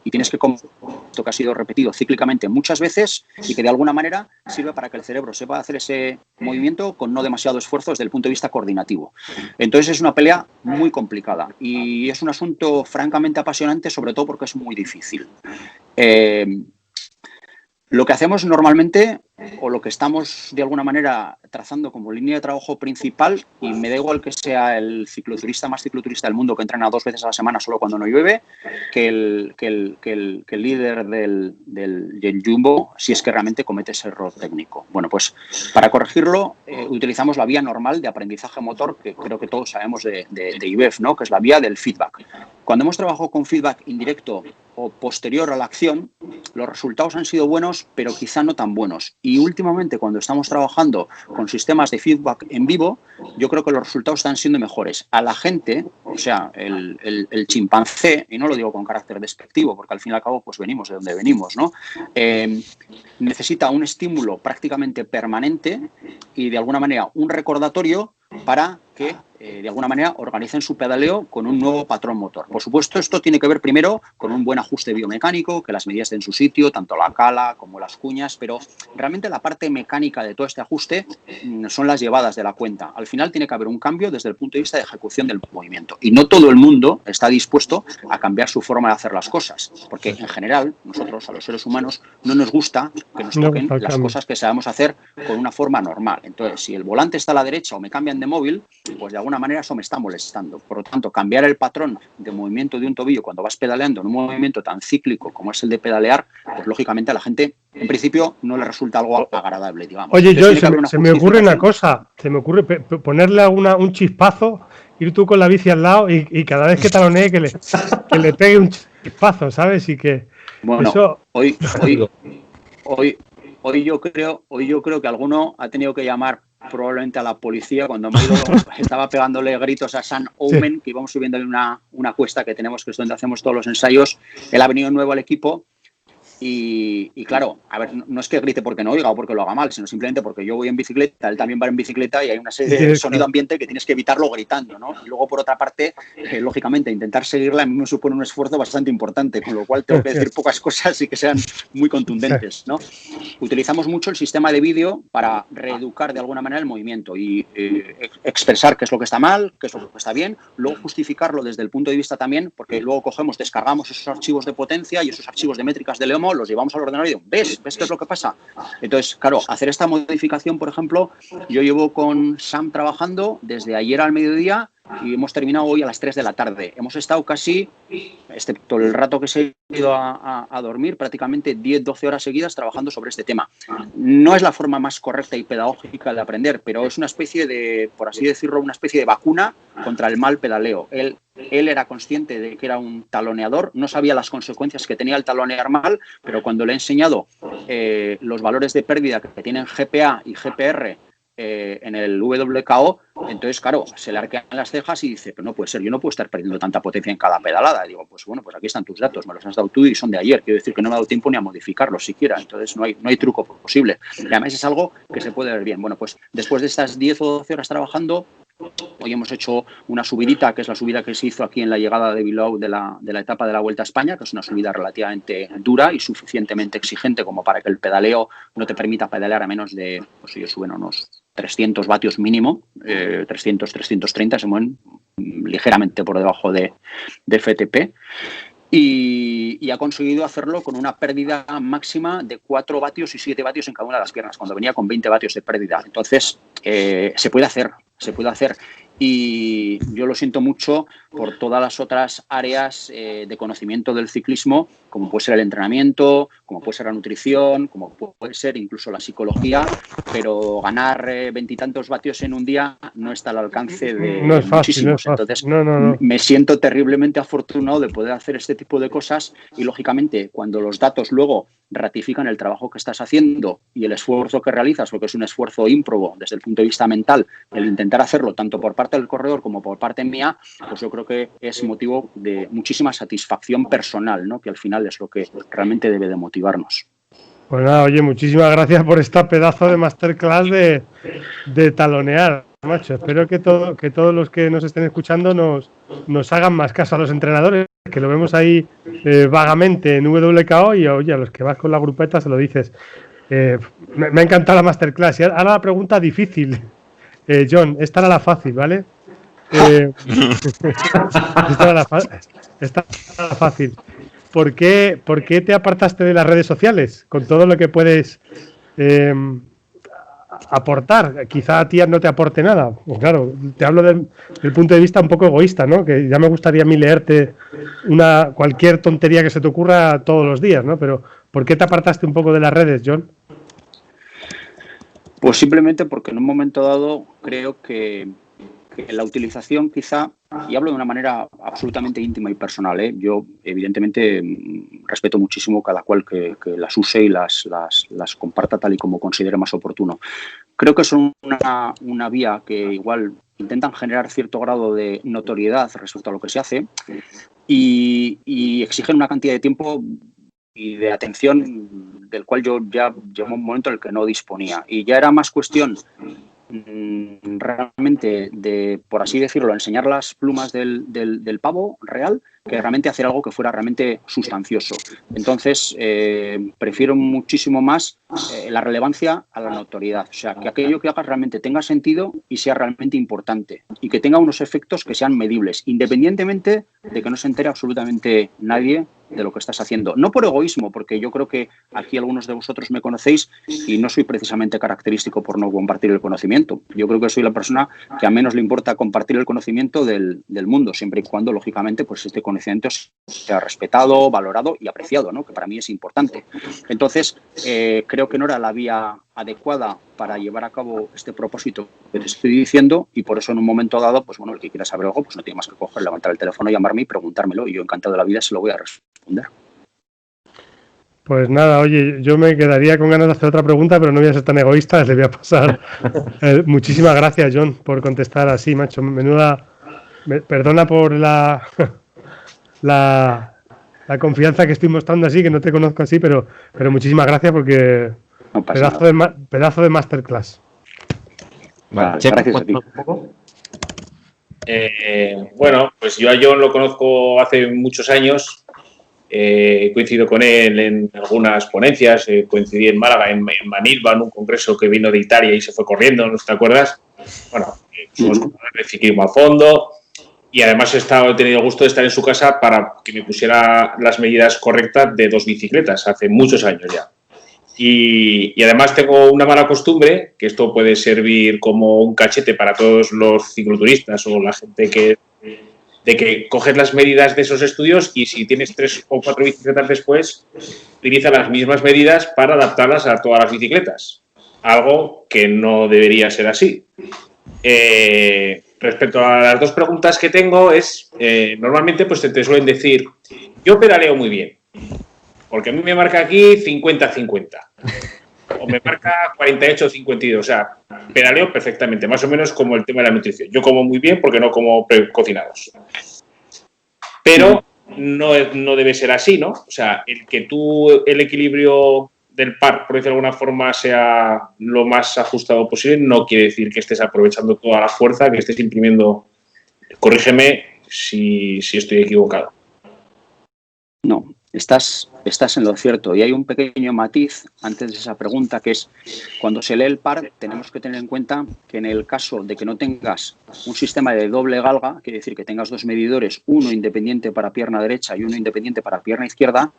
Speaker 2: y tienes que esto que ha sido repetido cíclicamente muchas veces y que de alguna manera sirve para que el cerebro sepa hacer ese movimiento con no demasiado esfuerzo desde el punto de vista coordinativo. Entonces es una pelea muy complicada y es un asunto francamente apasionante, sobre todo porque es muy difícil. Lo que hacemos normalmente, o lo que estamos de alguna manera trazando como línea de trabajo principal, y me da igual que sea el cicloturista más cicloturista del mundo que entrena 2 veces a la semana solo cuando no llueve, que el líder del Jumbo, si es que realmente comete ese error técnico. Bueno, pues para corregirlo utilizamos la vía normal de aprendizaje motor, que creo que todos sabemos de IBEF, ¿no? Que es la vía del feedback. Cuando hemos trabajado con feedback indirecto o posterior a la acción, los resultados han sido buenos, pero quizá no tan buenos. Y últimamente, cuando estamos trabajando con sistemas de feedback en vivo, yo creo que los resultados están siendo mejores. A la gente, o sea, el chimpancé, y no lo digo con carácter despectivo, porque al fin y al cabo pues venimos de donde venimos, ¿no? Necesita un estímulo prácticamente permanente y de alguna manera un recordatorio para que de alguna manera organicen su pedaleo con un nuevo patrón motor. Por supuesto, esto tiene que ver primero con un buen ajuste biomecánico, que las medidas estén en su sitio, tanto la cala como las cuñas, pero realmente la parte mecánica de todo este ajuste son las llevadas de la cuenta. Al final tiene que haber un cambio desde el punto de vista de ejecución del movimiento. Y no todo el mundo está dispuesto a cambiar su forma de hacer las cosas, porque en general, nosotros, a los seres humanos, no nos gusta que nos toquen las cosas que sabemos hacer con una forma normal. Entonces, si el volante está a la derecha o me cambian de móvil, pues de alguna manera eso me está molestando. Por lo tanto, cambiar el patrón de movimiento de un tobillo cuando vas pedaleando en un movimiento tan cíclico como es el de pedalear, pues lógicamente a la gente, en principio, no le resulta algo agradable, digamos.
Speaker 4: Oye, John, se me ocurre una cosa, se me ocurre ponerle un chispazo, ir tú con la bici al lado y cada vez que talonee que le pegue un chispazo, ¿sabes? Y que
Speaker 2: bueno,
Speaker 4: eso...
Speaker 2: hoy yo creo que alguno ha tenido que llamar probablemente a la policía cuando estaba pegándole gritos a San Omen, sí, que íbamos subiéndole una cuesta que tenemos, que es donde hacemos todos los ensayos. Él ha venido nuevo al equipo y claro, a ver, no es que grite porque no oiga o porque lo haga mal, sino simplemente porque yo voy en bicicleta, él también va en bicicleta y hay una serie de sonido ambiente que tienes que evitarlo gritando, ¿no? Y luego, por otra parte, lógicamente, intentar seguirla a mí me supone un esfuerzo bastante importante, con lo cual tengo que decir pocas cosas y que sean muy contundentes, ¿no? Utilizamos mucho el sistema de vídeo para reeducar de alguna manera el movimiento y expresar qué es lo que está mal, qué es lo que está bien, luego justificarlo desde el punto de vista también, porque luego descargamos esos archivos de potencia y esos archivos de métricas de Leomo, los llevamos al ordenador y digo, ¿ves qué es lo que pasa? Entonces, claro, hacer esta modificación, por ejemplo, yo llevo con Sam trabajando desde ayer al mediodía y hemos terminado hoy a las 3 de la tarde. Hemos estado casi, excepto el rato que se ha ido a dormir, prácticamente 10-12 horas seguidas trabajando sobre este tema. No es la forma más correcta y pedagógica de aprender, pero es una especie de, por así decirlo, una especie de vacuna contra el mal pedaleo. Él era consciente de que era un taloneador, no sabía las consecuencias que tenía el talonear mal, pero cuando le he enseñado los valores de pérdida que tienen GPA y GPR en el WKO, entonces, claro, se le arquean las cejas y dice, pero no puede ser, yo no puedo estar perdiendo tanta potencia en cada pedalada. Digo, pues bueno, pues aquí están tus datos, me los has dado tú y son de ayer. Quiero decir que no me ha dado tiempo ni a modificarlos siquiera, entonces no hay truco posible. Y además es algo que se puede ver bien. Bueno, pues después de estas 10 o 12 horas trabajando, Hoy hemos hecho una subidita, que es la subida que se hizo aquí en la llegada de Bilbao de la etapa de la Vuelta a España, que es una subida relativamente dura y suficientemente exigente como para que el pedaleo no te permita pedalear a menos de, pues ellos suben a unos 300 vatios mínimo, 300, 330, se mueven ligeramente por debajo de FTP. Y ha conseguido hacerlo con una pérdida máxima de 4 vatios y 7 vatios en cada una de las piernas, cuando venía con 20 vatios de pérdida. Entonces, se puede hacer. Y yo lo siento mucho por todas las otras áreas de conocimiento del ciclismo, como puede ser el entrenamiento, como puede ser la nutrición, como puede ser incluso la psicología, pero ganar 20 y tantos vatios en un día no está al alcance de
Speaker 4: no es fácil,
Speaker 2: muchísimos.
Speaker 4: no es fácil.
Speaker 2: Entonces,
Speaker 4: no.
Speaker 2: me siento terriblemente afortunado de poder hacer este tipo de cosas y, lógicamente, cuando los datos luego ratifican el trabajo que estás haciendo y el esfuerzo que realizas, porque es un esfuerzo ímprobo desde el punto de vista mental, el intentar hacerlo tanto por parte del corredor como por parte mía, pues yo creo que es motivo de muchísima satisfacción personal, ¿no? Que al final es lo que realmente debe de motivarnos.
Speaker 4: Pues nada, oye, muchísimas gracias por esta pedazo de masterclass de talonear, macho. Espero que todos los que nos estén escuchando nos hagan más caso a los entrenadores, que lo vemos ahí vagamente en WKO, y oye, a los que vas con la grupeta se lo dices. Me ha encantado la masterclass. Y ahora la pregunta difícil, John, esta era la fácil, ¿vale? Esta era la fácil. ¿Por qué te apartaste de las redes sociales con todo lo que puedes aportar? Quizá a ti no te aporte nada. Pues claro, te hablo del punto de vista un poco egoísta, ¿no? Que ya me gustaría a mí leerte cualquier tontería que se te ocurra todos los días, ¿no? Pero ¿por qué te apartaste un poco de las redes, John?
Speaker 2: Pues simplemente porque en un momento dado creo que la utilización quizá, y hablo de una manera absolutamente íntima y personal, yo evidentemente respeto muchísimo cada cual que las use y las comparta tal y como considere más oportuno. Creo que son una vía que igual intentan generar cierto grado de notoriedad respecto a lo que se hace y exigen una cantidad de tiempo y de atención del cual yo ya llegó un momento en el que no disponía. Y ya era más cuestión realmente de, por así decirlo, enseñar las plumas del pavo real, que realmente hacer algo que fuera realmente sustancioso. Entonces, prefiero muchísimo más la relevancia a la notoriedad. O sea, que aquello que hagas realmente tenga sentido y sea realmente importante y que tenga unos efectos que sean medibles, independientemente de que no se entere absolutamente nadie de lo que estás haciendo. No por egoísmo, porque yo creo que aquí algunos de vosotros me conocéis y no soy precisamente característico por no compartir el conocimiento. Yo creo que soy la persona que a menos le importa compartir el conocimiento del mundo, siempre y cuando, lógicamente, pues este conocimiento sea respetado, valorado y apreciado, ¿no? Que para mí es importante. Entonces, creo que no era la vía adecuada para llevar a cabo este propósito que te estoy diciendo, y por eso en un momento dado, pues bueno, el que quiera saber algo, pues no tiene más que coger, levantar el teléfono, llamarme y preguntármelo, y yo encantado de la vida se lo voy a responder.
Speaker 4: Pues nada, oye, yo me quedaría con ganas de hacer otra pregunta, pero no voy a ser tan egoísta, le voy a pasar. Muchísimas gracias, John, por contestar así, macho. Perdona por la confianza que estoy mostrando así, que no te conozco así, pero muchísimas gracias porque
Speaker 2: no
Speaker 4: pedazo de masterclass.
Speaker 2: Vale, gracias a ti.
Speaker 6: Bueno, pues yo a John lo conozco hace muchos años. He coincidido con él en algunas ponencias, coincidí en Málaga, en Manilva, en un congreso que vino de Italia y se fue corriendo, ¿no te acuerdas? Bueno, somos jugadores de ciclismo a fondo y además he tenido el gusto de estar en su casa para que me pusiera las medidas correctas de 2 bicicletas, hace muchos años ya. Y además tengo una mala costumbre, que esto puede servir como un cachete para todos los cicloturistas o la gente de que coges las medidas de esos estudios y si tienes 3 o 4 bicicletas después, utiliza las mismas medidas para adaptarlas a todas las bicicletas. Algo que no debería ser así. Respecto a las 2 preguntas que tengo normalmente pues te suelen decir, yo pedaleo muy bien, porque a mí me marca aquí 50-50. O me marca 48-52, o sea, pedaleo perfectamente, más o menos como el tema de la nutrición. Yo como muy bien porque no como precocinados. Pero no debe ser así, ¿no? O sea, el equilibrio del par, por decirlo de alguna forma, sea lo más ajustado posible, no quiere decir que estés aprovechando toda la fuerza, que estés imprimiendo. Corrígeme si estoy equivocado.
Speaker 2: No, estás en lo cierto. Y hay un pequeño matiz antes de esa pregunta, que es cuando se lee el par, tenemos que tener en cuenta que en el caso de que no tengas un sistema de doble galga, quiere decir que tengas dos medidores, uno independiente para pierna derecha y uno independiente para pierna izquierda,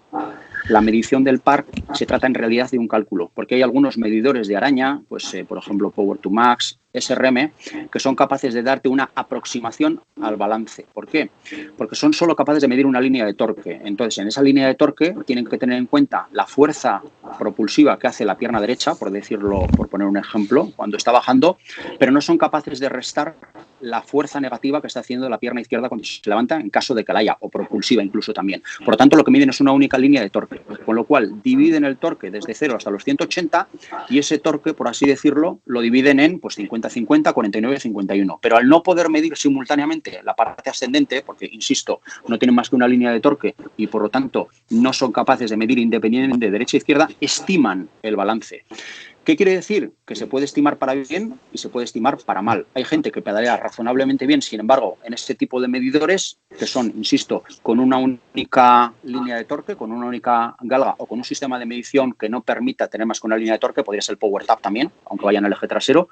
Speaker 2: la medición del par se trata en realidad de un cálculo, porque hay algunos medidores de araña, pues por ejemplo Power to Max, SRM, que son capaces de darte una aproximación al balance. ¿Por qué? Porque son solo capaces de medir una línea de torque. Entonces, en esa línea de torque tienen que tener en cuenta la fuerza propulsiva que hace la pierna derecha, por decirlo, por poner un ejemplo, cuando está bajando, pero no son capaces de restar la fuerza negativa que está haciendo la pierna izquierda cuando se levanta, en caso de que la haya, o propulsiva incluso también. Por lo tanto, lo que miden es una única línea de torque, con lo cual dividen el torque desde 0 hasta los 180 y ese torque, por así decirlo, lo dividen en pues 50-50, 49-51. Pero al no poder medir simultáneamente la parte ascendente, porque, insisto, no tienen más que una línea de torque y, por lo tanto, no son capaces de medir independientemente de derecha e izquierda, estiman el balance. ¿Qué quiere decir? Que se puede estimar para bien y se puede estimar para mal. Hay gente que pedalea razonablemente bien, sin embargo, en este tipo de medidores, que son, insisto, con una única línea de torque, con una única galga o con un sistema de medición que no permita tener más que una línea de torque, podría ser el Power Tap también, aunque vaya en el eje trasero,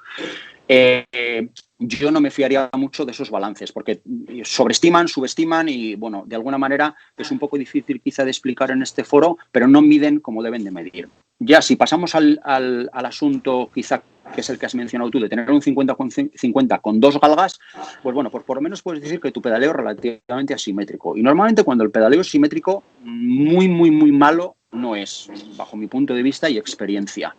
Speaker 2: yo no me fiaría mucho de esos balances, porque sobreestiman, subestiman y, bueno, de alguna manera es un poco difícil quizá de explicar en este foro, pero no miden como deben de medir. Ya, si pasamos al asunto quizá que es el que has mencionado tú, de tener un 50-50 con dos galgas, pues bueno, pues por lo menos puedes decir que tu pedaleo es relativamente asimétrico. Y normalmente cuando el pedaleo es simétrico, muy, muy, muy malo no es, bajo mi punto de vista y experiencia.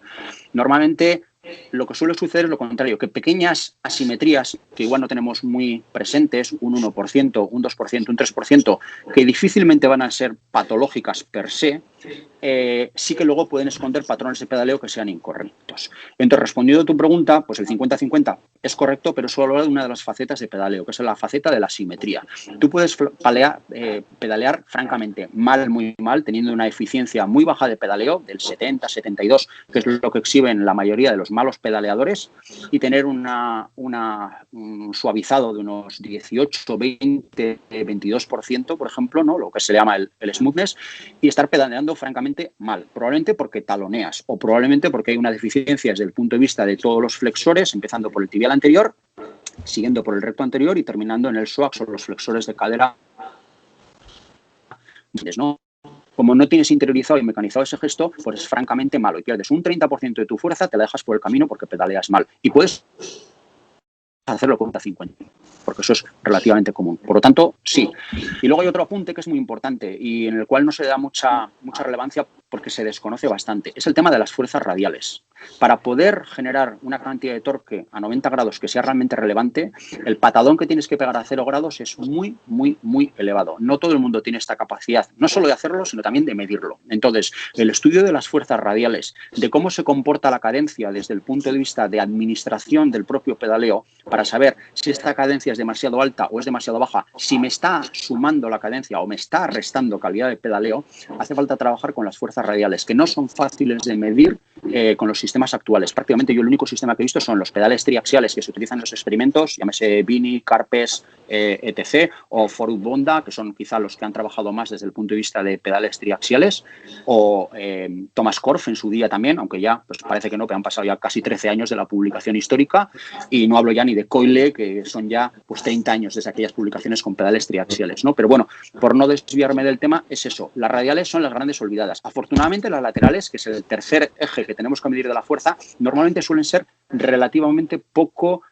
Speaker 2: Normalmente lo que suele suceder es lo contrario, que pequeñas asimetrías que igual no tenemos muy presentes, un 1%, un 2%, un 3%, que difícilmente van a ser patológicas per se, sí que luego pueden esconder patrones de pedaleo que sean incorrectos. Entonces, respondiendo a tu pregunta, pues el 50-50 es correcto, pero solo habla de una de las facetas de pedaleo, que es la faceta de la simetría. Tú puedes pedalear francamente mal, muy mal, teniendo una eficiencia muy baja de pedaleo, del 70-72, que es lo que exhiben la mayoría de los malos pedaleadores, y tener un suavizado de unos 18, 20, 22%, por ejemplo, ¿no? Lo que se llama el smoothness, y estar pedaleando francamente mal, probablemente porque taloneas o probablemente porque hay una deficiencia desde el punto de vista de todos los flexores, empezando por el tibial anterior, siguiendo por el recto anterior y terminando en el psoas o los flexores de cadera, ¿no? Como no tienes interiorizado y mecanizado ese gesto, pues es francamente malo y pierdes un 30% de tu fuerza, te la dejas por el camino porque pedaleas mal. Y puedes hacerlo con 50, porque eso es relativamente común. Por lo tanto, sí. Y luego hay otro apunte que es muy importante y en el cual no se da mucha relevancia porque se desconoce bastante. Es el tema de las fuerzas radiales. Para poder generar una cantidad de torque a 90 grados que sea realmente relevante, el patadón que tienes que pegar a 0 grados es muy, muy, muy elevado. No todo el mundo tiene esta capacidad, no solo de hacerlo, sino también de medirlo. Entonces, el estudio de las fuerzas radiales, de cómo se comporta la cadencia desde el punto de vista de administración del propio pedaleo, para saber si esta cadencia es demasiado alta o es demasiado baja, si me está sumando la cadencia o me está restando calidad de pedaleo, hace falta trabajar con las fuerzas radiales, que no son fáciles de medir con los sistemas actuales. Prácticamente yo el único sistema que he visto son los pedales triaxiales que se utilizan en los experimentos, llámese Bini, Carpes, etc., o Forut Bonda, que son quizá los que han trabajado más desde el punto de vista de pedales triaxiales, o Thomas Korf en su día también, aunque ya pues parece que no, que han pasado ya casi 13 años de la publicación histórica, y no hablo ya ni de Coyle, que son ya pues 30 años desde aquellas publicaciones con pedales triaxiales, ¿no? Pero bueno, por no desviarme del tema, es eso. Las radiales son las grandes olvidadas. Afortunadamente, las laterales, que es el tercer eje que tenemos que medir de la fuerza, normalmente suelen ser relativamente poco,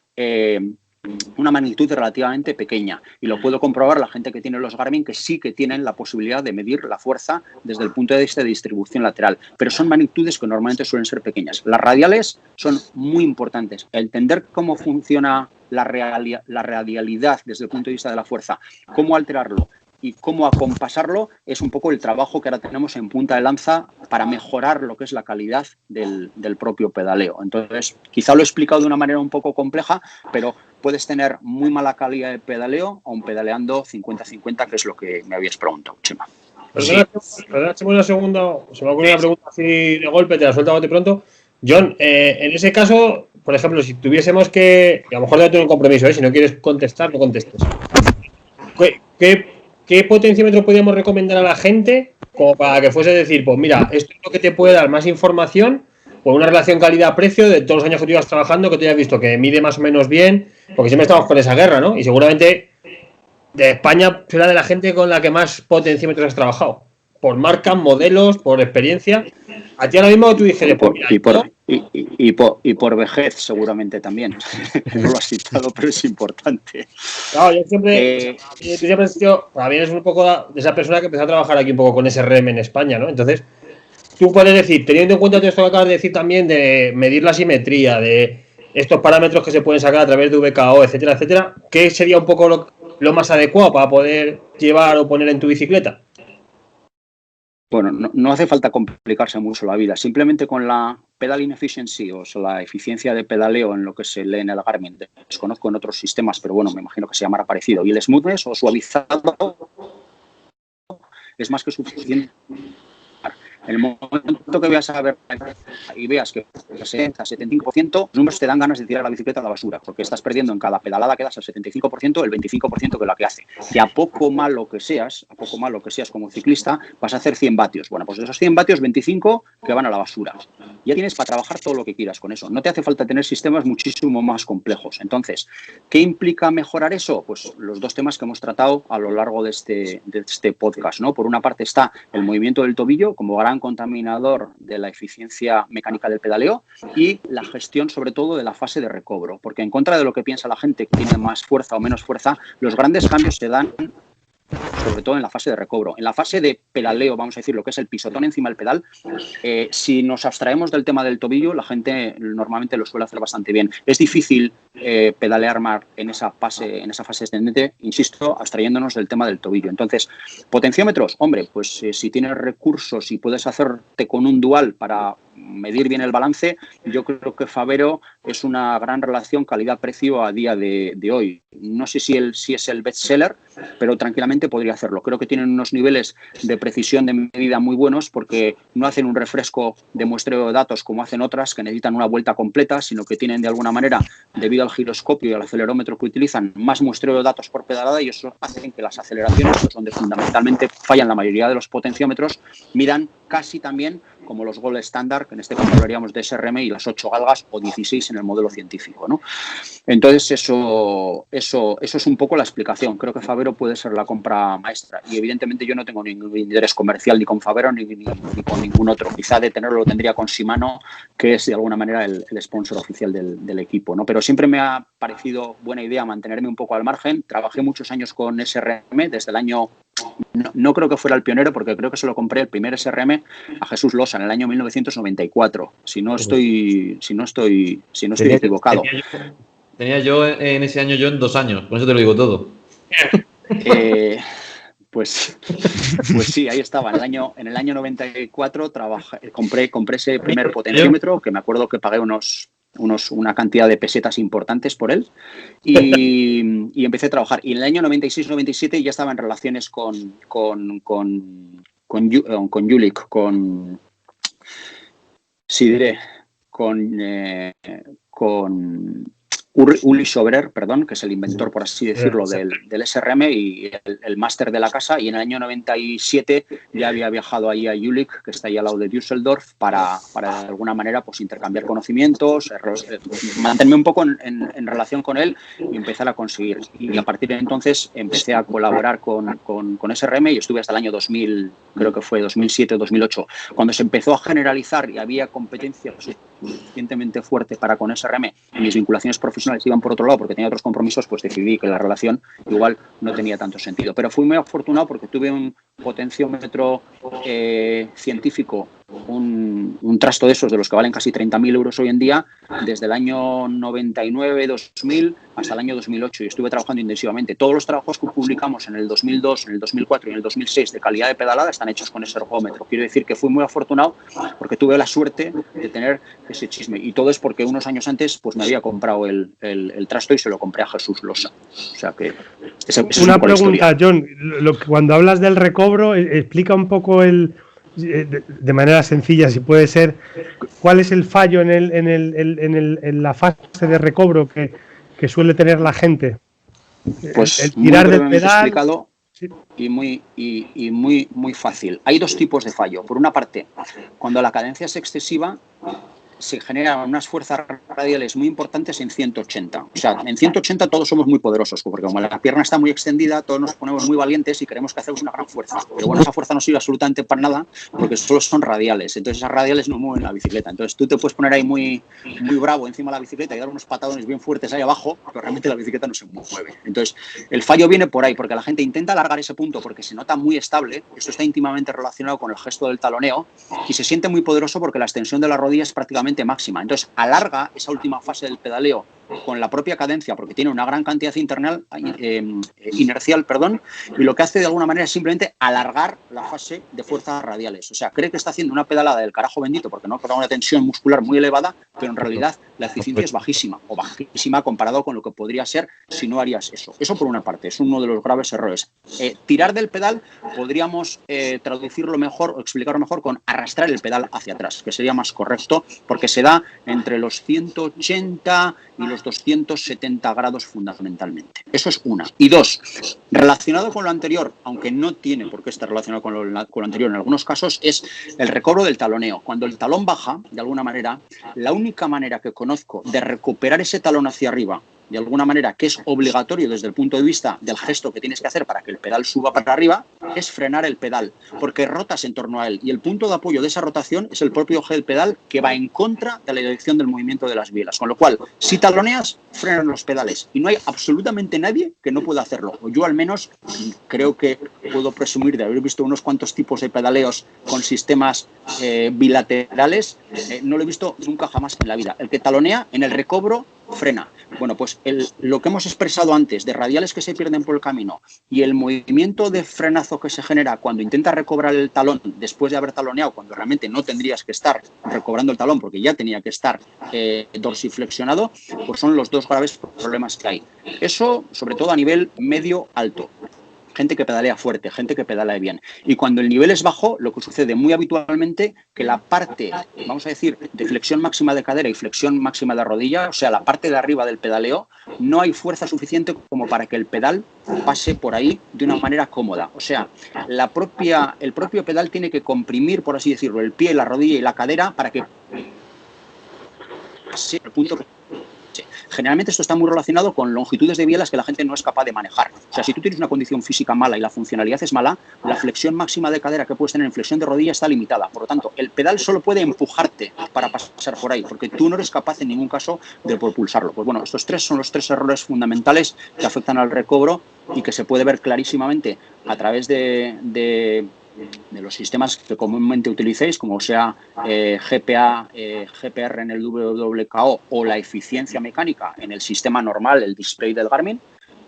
Speaker 2: una magnitud relativamente pequeña. Y lo puedo comprobar la gente que tiene los Garmin, que sí que tienen la posibilidad de medir la fuerza desde el punto de vista de distribución lateral. Pero son magnitudes que normalmente suelen ser pequeñas. Las radiales son muy importantes. Entender cómo funciona la radialidad desde el punto de vista de la fuerza, cómo alterarlo y cómo acompasarlo es un poco el trabajo que ahora tenemos en punta de lanza para mejorar lo que es la calidad del propio pedaleo. Entonces, quizá lo he explicado de una manera un poco compleja, pero puedes tener muy mala calidad de pedaleo aun pedaleando 50-50, que es lo que me habías preguntado, Chema.
Speaker 5: Perdona, un segundo. Se me ocurre una pregunta así de golpe, te la suelto de pronto. John, en ese caso, por ejemplo, si tuviésemos que. A lo mejor no tengo un compromiso, si no quieres contestar, no contestes. ¿Qué potenciómetro podríamos recomendar a la gente como para que fuese decir, pues mira, esto es lo que te puede dar más información por una relación calidad-precio de todos los años que tú ibas trabajando, que tú hayas visto que mide más o menos bien, porque siempre estamos con esa guerra, ¿no? Y seguramente de España será de la gente con la que más potenciómetros has trabajado. Por marcas, modelos, por experiencia. A ti ahora mismo tú dices...
Speaker 2: Y por vejez seguramente también. No lo has citado, pero es importante.
Speaker 5: Claro, yo siempre... para mí eres un poco de esa persona que empezó a trabajar aquí un poco con SRM en España, ¿no? Entonces, tú puedes decir, teniendo en cuenta todo esto que acabas de decir también, de medir la simetría, de estos parámetros que se pueden sacar a través de VKO, etcétera, etcétera, ¿qué sería un poco lo más adecuado para poder llevar o poner en tu bicicleta?
Speaker 2: Bueno, no hace falta complicarse mucho la vida. Simplemente con la pedaling efficiency, o sea, la eficiencia de pedaleo en lo que se lee en el Garmin, desconozco en otros sistemas, pero bueno, me imagino que se llamará parecido. Y el smoothness o suavizado es más que suficiente. En el momento que veas a ver y veas que 60-75%, los números te dan ganas de tirar la bicicleta a la basura, porque estás perdiendo en cada pedalada que das el 75%, el 25% que la que hace. Y a poco malo que seas como ciclista, vas a hacer 100 vatios. Bueno, pues de esos 100 vatios, 25 que van a la basura. Ya tienes para trabajar todo lo que quieras con eso. No te hace falta tener sistemas muchísimo más complejos. Entonces, ¿qué implica mejorar eso? Pues los dos temas que hemos tratado a lo largo de este podcast, ¿no? Por una parte está el movimiento del tobillo como gran contaminador de la eficiencia mecánica del pedaleo y la gestión sobre todo de la fase de recobro, porque en contra de lo que piensa la gente que tiene más fuerza o menos fuerza, los grandes cambios se dan sobre todo en la fase de recobro. En la fase de pedaleo, vamos a decir, lo que es el pisotón encima del pedal, si nos abstraemos del tema del tobillo, la gente normalmente lo suele hacer bastante bien. Es difícil pedalear más en esa fase ascendente, insisto, abstrayéndonos del tema del tobillo. Entonces, potenciómetros, hombre, pues si tienes recursos y puedes hacerte con un dual para medir bien el balance, yo creo que Favero es una gran relación calidad-precio a día de hoy. No sé si es el bestseller, pero tranquilamente podría hacerlo. Creo que tienen unos niveles de precisión de medida muy buenos porque no hacen un refresco de muestreo de datos como hacen otras que necesitan una vuelta completa, sino que tienen de alguna manera, debido al giroscopio y al acelerómetro que utilizan, más muestreo de datos por pedalada y eso hace que las aceleraciones, pues donde fundamentalmente fallan la mayoría de los potenciómetros, midan casi también como los gold estándar, que en este caso hablaríamos de SRM y las 8 galgas o 16 en el modelo científico, ¿no? Entonces, eso es un poco la explicación. Creo que Favero puede ser la compra maestra y evidentemente yo no tengo ningún interés comercial ni con Favero ni con ningún otro. Quizá de tenerlo lo tendría con Shimano, que es de alguna manera el sponsor oficial del equipo, ¿no? Pero siempre me ha parecido buena idea mantenerme un poco al margen. Trabajé muchos años con SRM desde el año... No creo que fuera el pionero porque creo que se lo compré el primer SRM a Jesús Losa en el año 1994, si no estoy equivocado.
Speaker 1: Tenía yo en ese año en 2 años, con eso te lo digo todo.
Speaker 2: Pues sí, ahí estaba. En el año 94 compré ese primer potenciómetro, que me acuerdo que pagué una cantidad de pesetas importantes por él y empecé a trabajar. Y en el año 96-97 ya estaba en relaciones con Julik, con Uli Sobrer, perdón, que es el inventor, por así decirlo, del SRM y el máster de la casa. Y en el año 97 ya había viajado ahí a Jülich, que está ahí al lado de Düsseldorf, para de alguna manera pues intercambiar conocimientos, mantenerme un poco en relación con él y empezar a conseguir. Y a partir de entonces empecé a colaborar con SRM y estuve hasta el año 2000, creo que fue 2007 o 2008, cuando se empezó a generalizar y había competencia suficientemente fuerte para con SRM y mis vinculaciones profesionales iban por otro lado porque tenía otros compromisos, pues decidí que la relación igual no tenía tanto sentido. Pero fui muy afortunado porque tuve un potenciómetro científico un trasto de esos, de los que valen casi 30.000 euros hoy en día, desde el año 99, 2000 hasta el año 2008, y estuve trabajando intensivamente. Todos los trabajos que publicamos en el 2002, en el 2004 y en el 2006 de calidad de pedalada están hechos con ese ergómetro. Quiero decir que fui muy afortunado porque tuve la suerte de tener ese chisme, y todo es porque unos años antes pues me había comprado el trasto y se lo compré a Jesús Losa. O sea que
Speaker 4: una pregunta, John, cuando hablas del recobro, explica un poco de manera sencilla, si puede ser, cuál es el fallo en la fase de recobro que suele tener la gente.
Speaker 2: Pues
Speaker 4: el tirar del pedal,
Speaker 2: explicado, sí. Y muy fácil. Hay dos tipos de fallo. Por una parte, cuando la cadencia es excesiva, se generan unas fuerzas radiales muy importantes en 180. O sea, en 180 todos somos muy poderosos, porque como la pierna está muy extendida, todos nos ponemos muy valientes y queremos que hacemos una gran fuerza. Pero bueno, esa fuerza no sirve absolutamente para nada porque solo son radiales. Entonces esas radiales no mueven la bicicleta. Entonces tú te puedes poner ahí muy bravo encima de la bicicleta y dar unos patadones bien fuertes ahí abajo, pero realmente la bicicleta no se mueve. Entonces el fallo viene por ahí, porque la gente intenta alargar ese punto porque se nota muy estable. Esto está íntimamente relacionado con el gesto del taloneo y se siente muy poderoso porque la extensión de la rodilla es prácticamente máxima. Entonces alarga esa última fase del pedaleo con la propia cadencia porque tiene una gran cantidad inercial, y lo que hace de alguna manera es simplemente alargar la fase de fuerzas radiales. O sea, cree que está haciendo una pedalada del carajo bendito porque no crea una tensión muscular muy elevada, pero en realidad la eficiencia es bajísima comparado con lo que podría ser si no harías eso. Eso por una parte, es uno de los graves errores. Tirar del pedal podríamos traducirlo mejor o explicarlo mejor con arrastrar el pedal hacia atrás, que sería más correcto porque se da entre los 180 y los 270 grados fundamentalmente. Eso es una. Y dos, relacionado con lo anterior, aunque no tiene por qué estar relacionado con lo anterior en algunos casos, es el recobro del taloneo. Cuando el talón baja, de alguna manera, la única manera que conozco de recuperar ese talón hacia arriba, de alguna manera, que es obligatorio desde el punto de vista del gesto que tienes que hacer para que el pedal suba para arriba, es frenar el pedal, porque rotas en torno a él y el punto de apoyo de esa rotación es el propio eje del pedal que va en contra de la dirección del movimiento de las bielas, con lo cual, si taloneas, frenan los pedales y no hay absolutamente nadie que no pueda hacerlo. Yo al menos creo que puedo presumir de haber visto unos cuantos tipos de pedaleos con sistemas bilaterales, no lo he visto nunca jamás en la vida. El que talonea en el recobro frena. Bueno, pues lo que hemos expresado antes de radiales que se pierden por el camino y el movimiento de frenazo que se genera cuando intentas recobrar el talón después de haber taloneado, cuando realmente no tendrías que estar recobrando el talón porque ya tenía que estar dorsiflexionado, pues son los dos graves problemas que hay. Eso, sobre todo a nivel medio-alto. Gente que pedalea fuerte, gente que pedalea bien. Y cuando el nivel es bajo, lo que sucede muy habitualmente, que la parte, vamos a decir, de flexión máxima de cadera y flexión máxima de rodilla, o sea, la parte de arriba del pedaleo, no hay fuerza suficiente como para que el pedal pase por ahí de una manera cómoda. O sea, el propio pedal tiene que comprimir, por así decirlo, el pie, la rodilla y la cadera para que pase el punto que... Generalmente esto está muy relacionado con longitudes de bielas que la gente no es capaz de manejar. O sea, si tú tienes una condición física mala y la funcionalidad es mala, la flexión máxima de cadera que puedes tener en flexión de rodilla está limitada. Por lo tanto, el pedal solo puede empujarte para pasar por ahí, porque tú no eres capaz en ningún caso de propulsarlo. Pues bueno, estos tres son los tres errores fundamentales que afectan al recobro y que se puede ver clarísimamente a través de los sistemas que comúnmente utilicéis, como sea GPR en el WKO o la eficiencia mecánica en el sistema normal, el display del Garmin,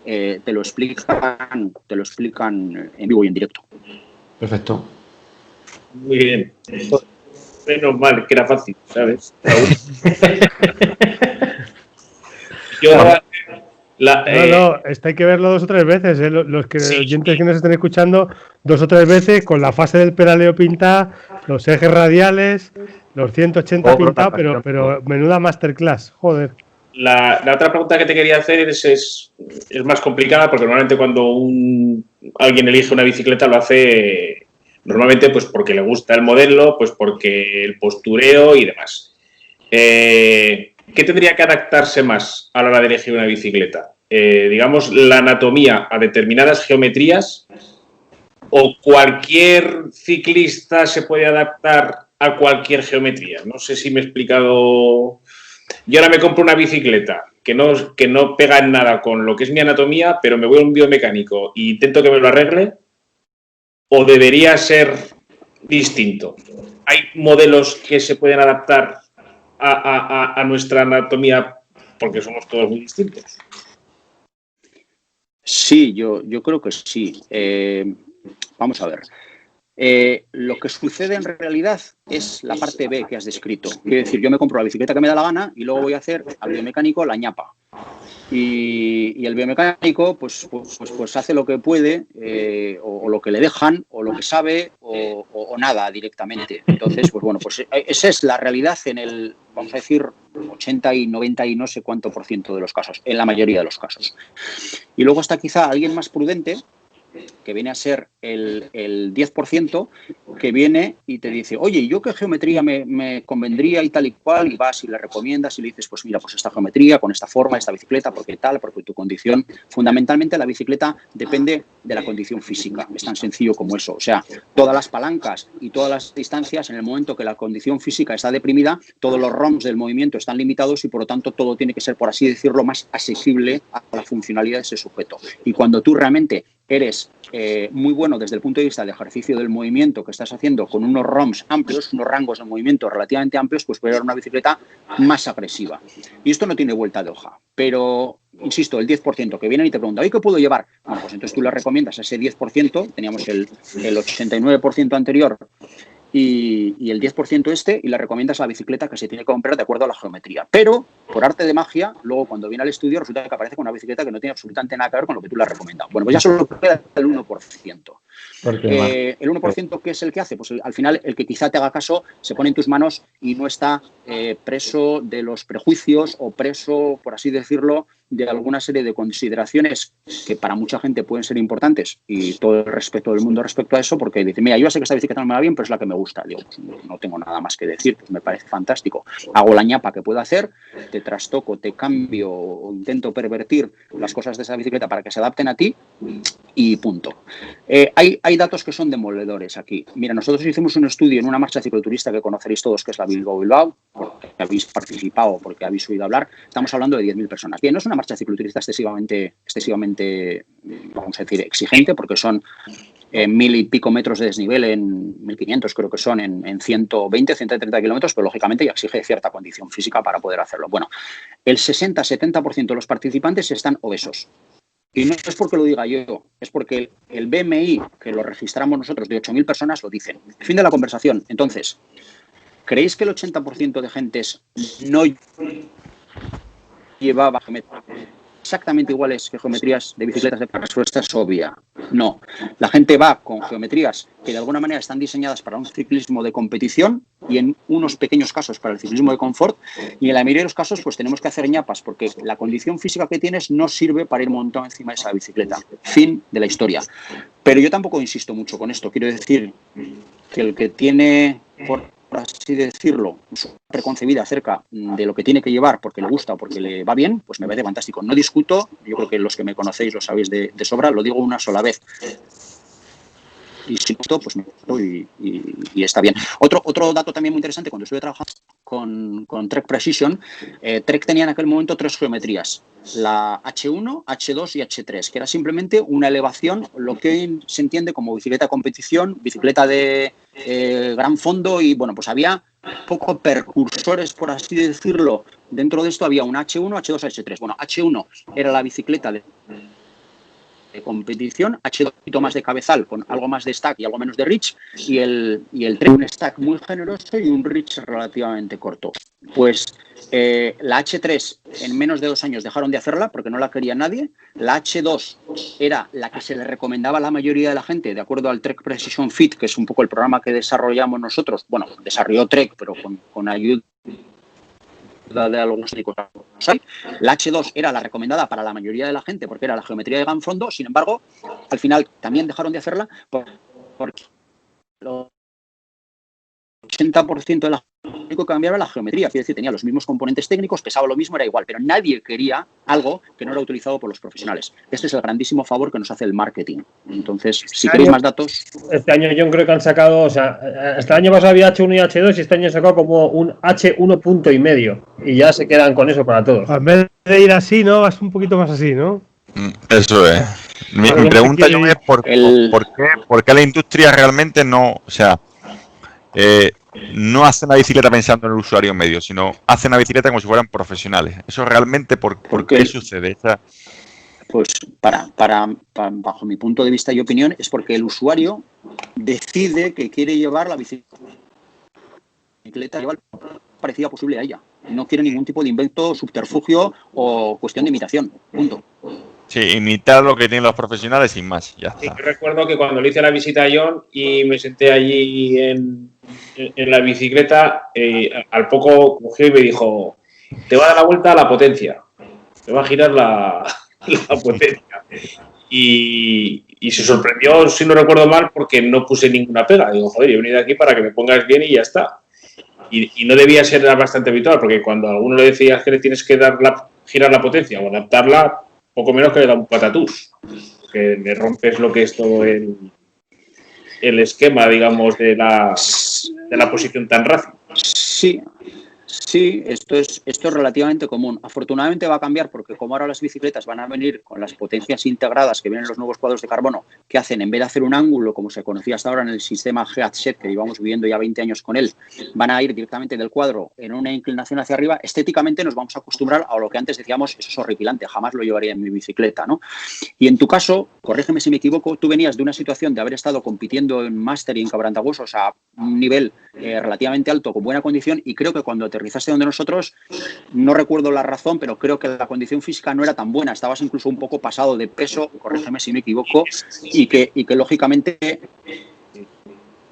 Speaker 2: te lo explican en vivo y en directo.
Speaker 1: Perfecto.
Speaker 6: Muy bien. Menos mal, que era fácil, ¿sabes?
Speaker 4: No, esto hay que verlo 2 o 3 veces. Los oyentes que nos estén escuchando, 2 o 3 veces con la fase del pedaleo pintada, los ejes radiales, los 180 pintados, pero menuda masterclass, joder.
Speaker 6: La otra pregunta que te quería hacer es más complicada porque normalmente cuando alguien elige una bicicleta lo hace normalmente pues porque le gusta el modelo, pues porque el postureo y demás. ¿Qué tendría que adaptarse más a la hora de elegir una bicicleta? Digamos, la anatomía a determinadas geometrías, o cualquier ciclista se puede adaptar a cualquier geometría. No sé si me he explicado. Yo ahora me compro una bicicleta que no pega en nada con lo que es mi anatomía, pero me voy a un biomecánico e intento que me lo arregle, o debería ser distinto. Hay modelos que se pueden adaptar a nuestra anatomía porque somos todos muy distintos.
Speaker 2: Sí, yo creo que sí. Vamos a ver. Lo que sucede en realidad es la parte B que has descrito. Quiero decir, yo me compro la bicicleta que me da la gana y luego voy a hacer al biomecánico la ñapa. Y el biomecánico pues hace lo que puede, o lo que le dejan, o lo que sabe, o nada directamente. Entonces, pues bueno, pues esa es la realidad en el, vamos a decir, 80 y 90 y no sé cuánto % de los casos, en la mayoría de los casos. Y luego está quizá alguien más prudente, que viene a ser el 10%, que viene y te dice, oye, ¿yo qué geometría me convendría y tal y cual? Y vas y le recomiendas y le dices, pues mira, pues esta geometría, con esta forma, esta bicicleta, porque tal, porque tu condición, fundamentalmente la bicicleta depende de la condición física, es tan sencillo como eso. O sea, todas las palancas y todas las distancias, en el momento que la condición física está deprimida, todos los ROMs del movimiento están limitados y por lo tanto todo tiene que ser, por así decirlo, más asequible a la funcionalidad de ese sujeto. Y cuando tú realmente eres muy bueno desde el punto de vista del ejercicio del movimiento que estás haciendo con unos ROMs amplios, unos rangos de movimiento relativamente amplios, pues puede dar una bicicleta más agresiva. Y esto no tiene vuelta de hoja. Pero, insisto, el 10% que vienen y te preguntan, ¿y qué puedo llevar? Bueno, pues entonces tú le recomiendas a ese 10%, teníamos el 89% anterior, y el 10% este, y le recomiendas la bicicleta que se tiene que comprar de acuerdo a la geometría. Pero, por arte de magia, luego cuando viene al estudio resulta que aparece con una bicicleta que no tiene absolutamente nada que ver con lo que tú le has recomendado. Bueno, pues ya solo queda el 1%. El 1%, ¿qué es el que hace? Pues al final el que quizá te haga caso se pone en tus manos y no está preso de los prejuicios o preso, por así decirlo, de alguna serie de consideraciones que para mucha gente pueden ser importantes, y todo el respeto del mundo respecto a eso, porque dice, mira, yo sé que esta bicicleta no me va bien, pero es la que me gusta. Digo, pues no tengo nada más que decir, pues me parece fantástico. Hago la ñapa que puedo hacer, te trastoco, te cambio o intento pervertir las cosas de esa bicicleta para que se adapten a ti y punto. Hay datos que son demoledores aquí. Mira, nosotros hicimos un estudio en una marcha cicloturista que conoceréis todos, que es la Bilbao, porque habéis participado, porque habéis oído hablar. Estamos hablando de 10.000 personas. Bien, no es una marcha cicloturista excesivamente, vamos a decir, exigente, porque son 1.000 y pico metros de desnivel, en 1.500 creo que son, en 120, 130 kilómetros, pero lógicamente ya exige cierta condición física para poder hacerlo. Bueno, el 60-70% de los participantes están obesos. Y no es porque lo diga yo, es porque el BMI, que lo registramos nosotros, de 8.000 personas, lo dicen. Fin de la conversación. Entonces, ¿creéis que el 80% de gentes no llevaba geometrías exactamente iguales que geometrías de bicicletas de carga? La respuesta es obvia. No. La gente va con geometrías que de alguna manera están diseñadas para un ciclismo de competición y en unos pequeños casos para el ciclismo de confort, y en la mayoría de los casos pues tenemos que hacer ñapas porque la condición física que tienes no sirve para ir montado encima de esa bicicleta. Fin de la historia. Pero yo tampoco insisto mucho con esto. Quiero decir que el que tiene, por así decirlo, preconcebida acerca de lo que tiene que llevar porque le gusta o porque le va bien, pues me parece fantástico. No discuto, yo creo que los que me conocéis lo sabéis de sobra, lo digo una sola vez. Y si no, pues me gusta y está bien. Otro dato también muy interesante, cuando estuve trabajando con Trek Precision, Trek tenía en aquel momento 3 geometrías, la H1, H2 y H3, que era simplemente una elevación, lo que se entiende como bicicleta de competición, bicicleta de gran fondo, y bueno, pues había poco percursores, por así decirlo. Dentro de esto había un H1, H2, H3. Bueno, H1 era la bicicleta de competición, H2 un poquito más de cabezal con algo más de stack y algo menos de reach, y el Trek un stack muy generoso y un reach relativamente corto. Pues la H3 en menos de 2 años dejaron de hacerla porque no la quería nadie. La H2 era la que se le recomendaba a la mayoría de la gente de acuerdo al Trek Precision Fit, que es un poco el programa que desarrollamos nosotros. Bueno, desarrolló Trek, pero con ayuda de algunos técnicos. La H2 era la recomendada para la mayoría de la gente porque era la geometría de gran fondo. Sin embargo, al final también dejaron de hacerla porque el 80% de la único que cambiaba la geometría, quiere decir, tenía los mismos componentes técnicos, pesaba lo mismo, era igual, pero nadie quería algo que no era utilizado por los profesionales. Este es el grandísimo favor que nos hace el marketing. Entonces, si queréis más datos...
Speaker 5: Este año yo creo que han sacado, o sea, hasta el año pasado había H1 y H2 y este año han sacado como un H1 punto y medio y ya se quedan con eso para todos.
Speaker 4: En vez de ir así, ¿no? Vas un poquito más así, ¿no?
Speaker 3: Eso es. Mi pregunta, John, es ¿por qué la industria realmente no, o sea, no hacen la bicicleta pensando en el usuario medio, sino hacen la bicicleta como si fueran profesionales. ¿Eso realmente por qué sucede?
Speaker 2: Pues bajo mi punto de vista y opinión, es porque el usuario decide que quiere llevar la bicicleta parecida posible a ella. No quiere ningún tipo de invento, subterfugio o cuestión de imitación. Punto.
Speaker 3: Sí, imitar lo que tienen los profesionales sin más. Ya está.
Speaker 6: Sí, yo recuerdo que cuando le hice la visita a John y me senté allí en la bicicleta, al poco cogió y me dijo: te va a dar la vuelta a la potencia, te va a girar la potencia. Y se sorprendió, si no recuerdo mal, porque no puse ninguna pega. Digo, joder, he venido aquí para que me pongas bien y ya está. Y no debía ser bastante habitual, porque cuando a alguno le decías que le tienes que girar la potencia o adaptarla, poco menos que le da un patatús, que le rompes lo que es todo el esquema, digamos, de la posición tan rápida. Sí, esto es relativamente común. Afortunadamente va a cambiar porque como ahora las bicicletas van a venir con las potencias integradas que vienen en los nuevos cuadros de carbono, que hacen, en vez de hacer un ángulo como se conocía hasta ahora en el sistema GATSET, que llevamos viviendo ya 20 años con él, van a ir directamente del cuadro en una inclinación hacia arriba. Estéticamente nos vamos a acostumbrar a lo que antes decíamos, eso es horripilante, jamás lo llevaría en mi bicicleta, ¿no? Y en tu caso, corrígeme si me equivoco, tú venías de una situación de haber estado compitiendo en máster y en quebrantahuesos a un nivel relativamente alto, con buena condición, y creo que cuando aterrizaste donde nosotros, no recuerdo la razón, pero creo que la condición física no era tan buena, estabas incluso un poco pasado de peso, corrígeme si me equivoco, y que lógicamente...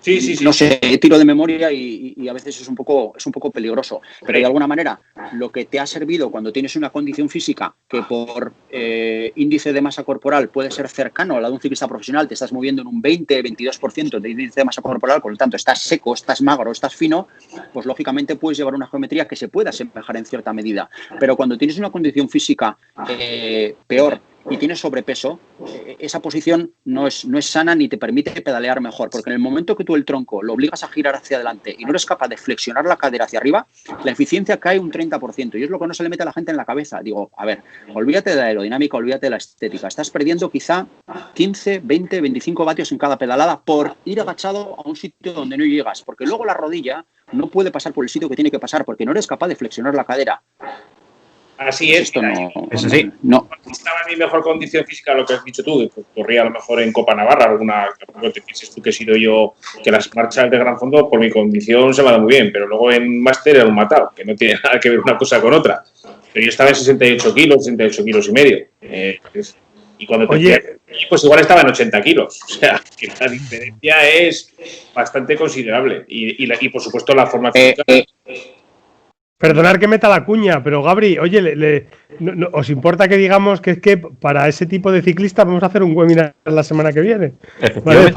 Speaker 6: Sí. No sé, tiro de memoria y a veces es un poco peligroso. Pero de alguna manera, lo que te ha servido cuando tienes una condición física que por índice de masa corporal puede ser cercano a la de un ciclista profesional, te estás moviendo en un 20-22% de índice de masa corporal, por lo tanto estás seco, estás magro, estás fino, pues lógicamente puedes llevar una geometría que se pueda asemejar en cierta medida. Pero cuando tienes una condición física peor y tienes sobrepeso, esa posición no es sana ni te permite pedalear mejor, porque en el momento que tú el tronco lo obligas a girar hacia adelante y no eres capaz de flexionar la cadera hacia arriba, la eficiencia cae un 30%, y es lo que no se le mete a la gente en la cabeza. Digo, a ver, olvídate de la aerodinámica, olvídate de la estética, estás perdiendo quizá 15, 20, 25 vatios en cada pedalada por ir agachado a un sitio donde no llegas, porque luego la rodilla no puede pasar por el sitio que tiene que pasar porque no eres capaz de flexionar la cadera. Así es.
Speaker 2: Esto no,
Speaker 6: es así. No. Estaba en mi mejor condición física, lo que has dicho tú, que corría a lo mejor en Copa Navarra, tampoco te pienses tú que he sido yo, que las marchas de gran fondo por mi condición se me ha dado muy bien, pero luego en máster era un matado, que no tiene nada que ver una cosa con otra. Pero yo estaba en 68 kilos y medio. Y cuando pues igual estaba en 80 kilos. O sea, que la diferencia es bastante considerable. Y por supuesto la forma física...
Speaker 4: Perdonar que meta la cuña, pero Gabri, oye, ¿os importa que digamos que es que para ese tipo de ciclistas vamos a hacer un webinar la semana que viene? ¿Vale?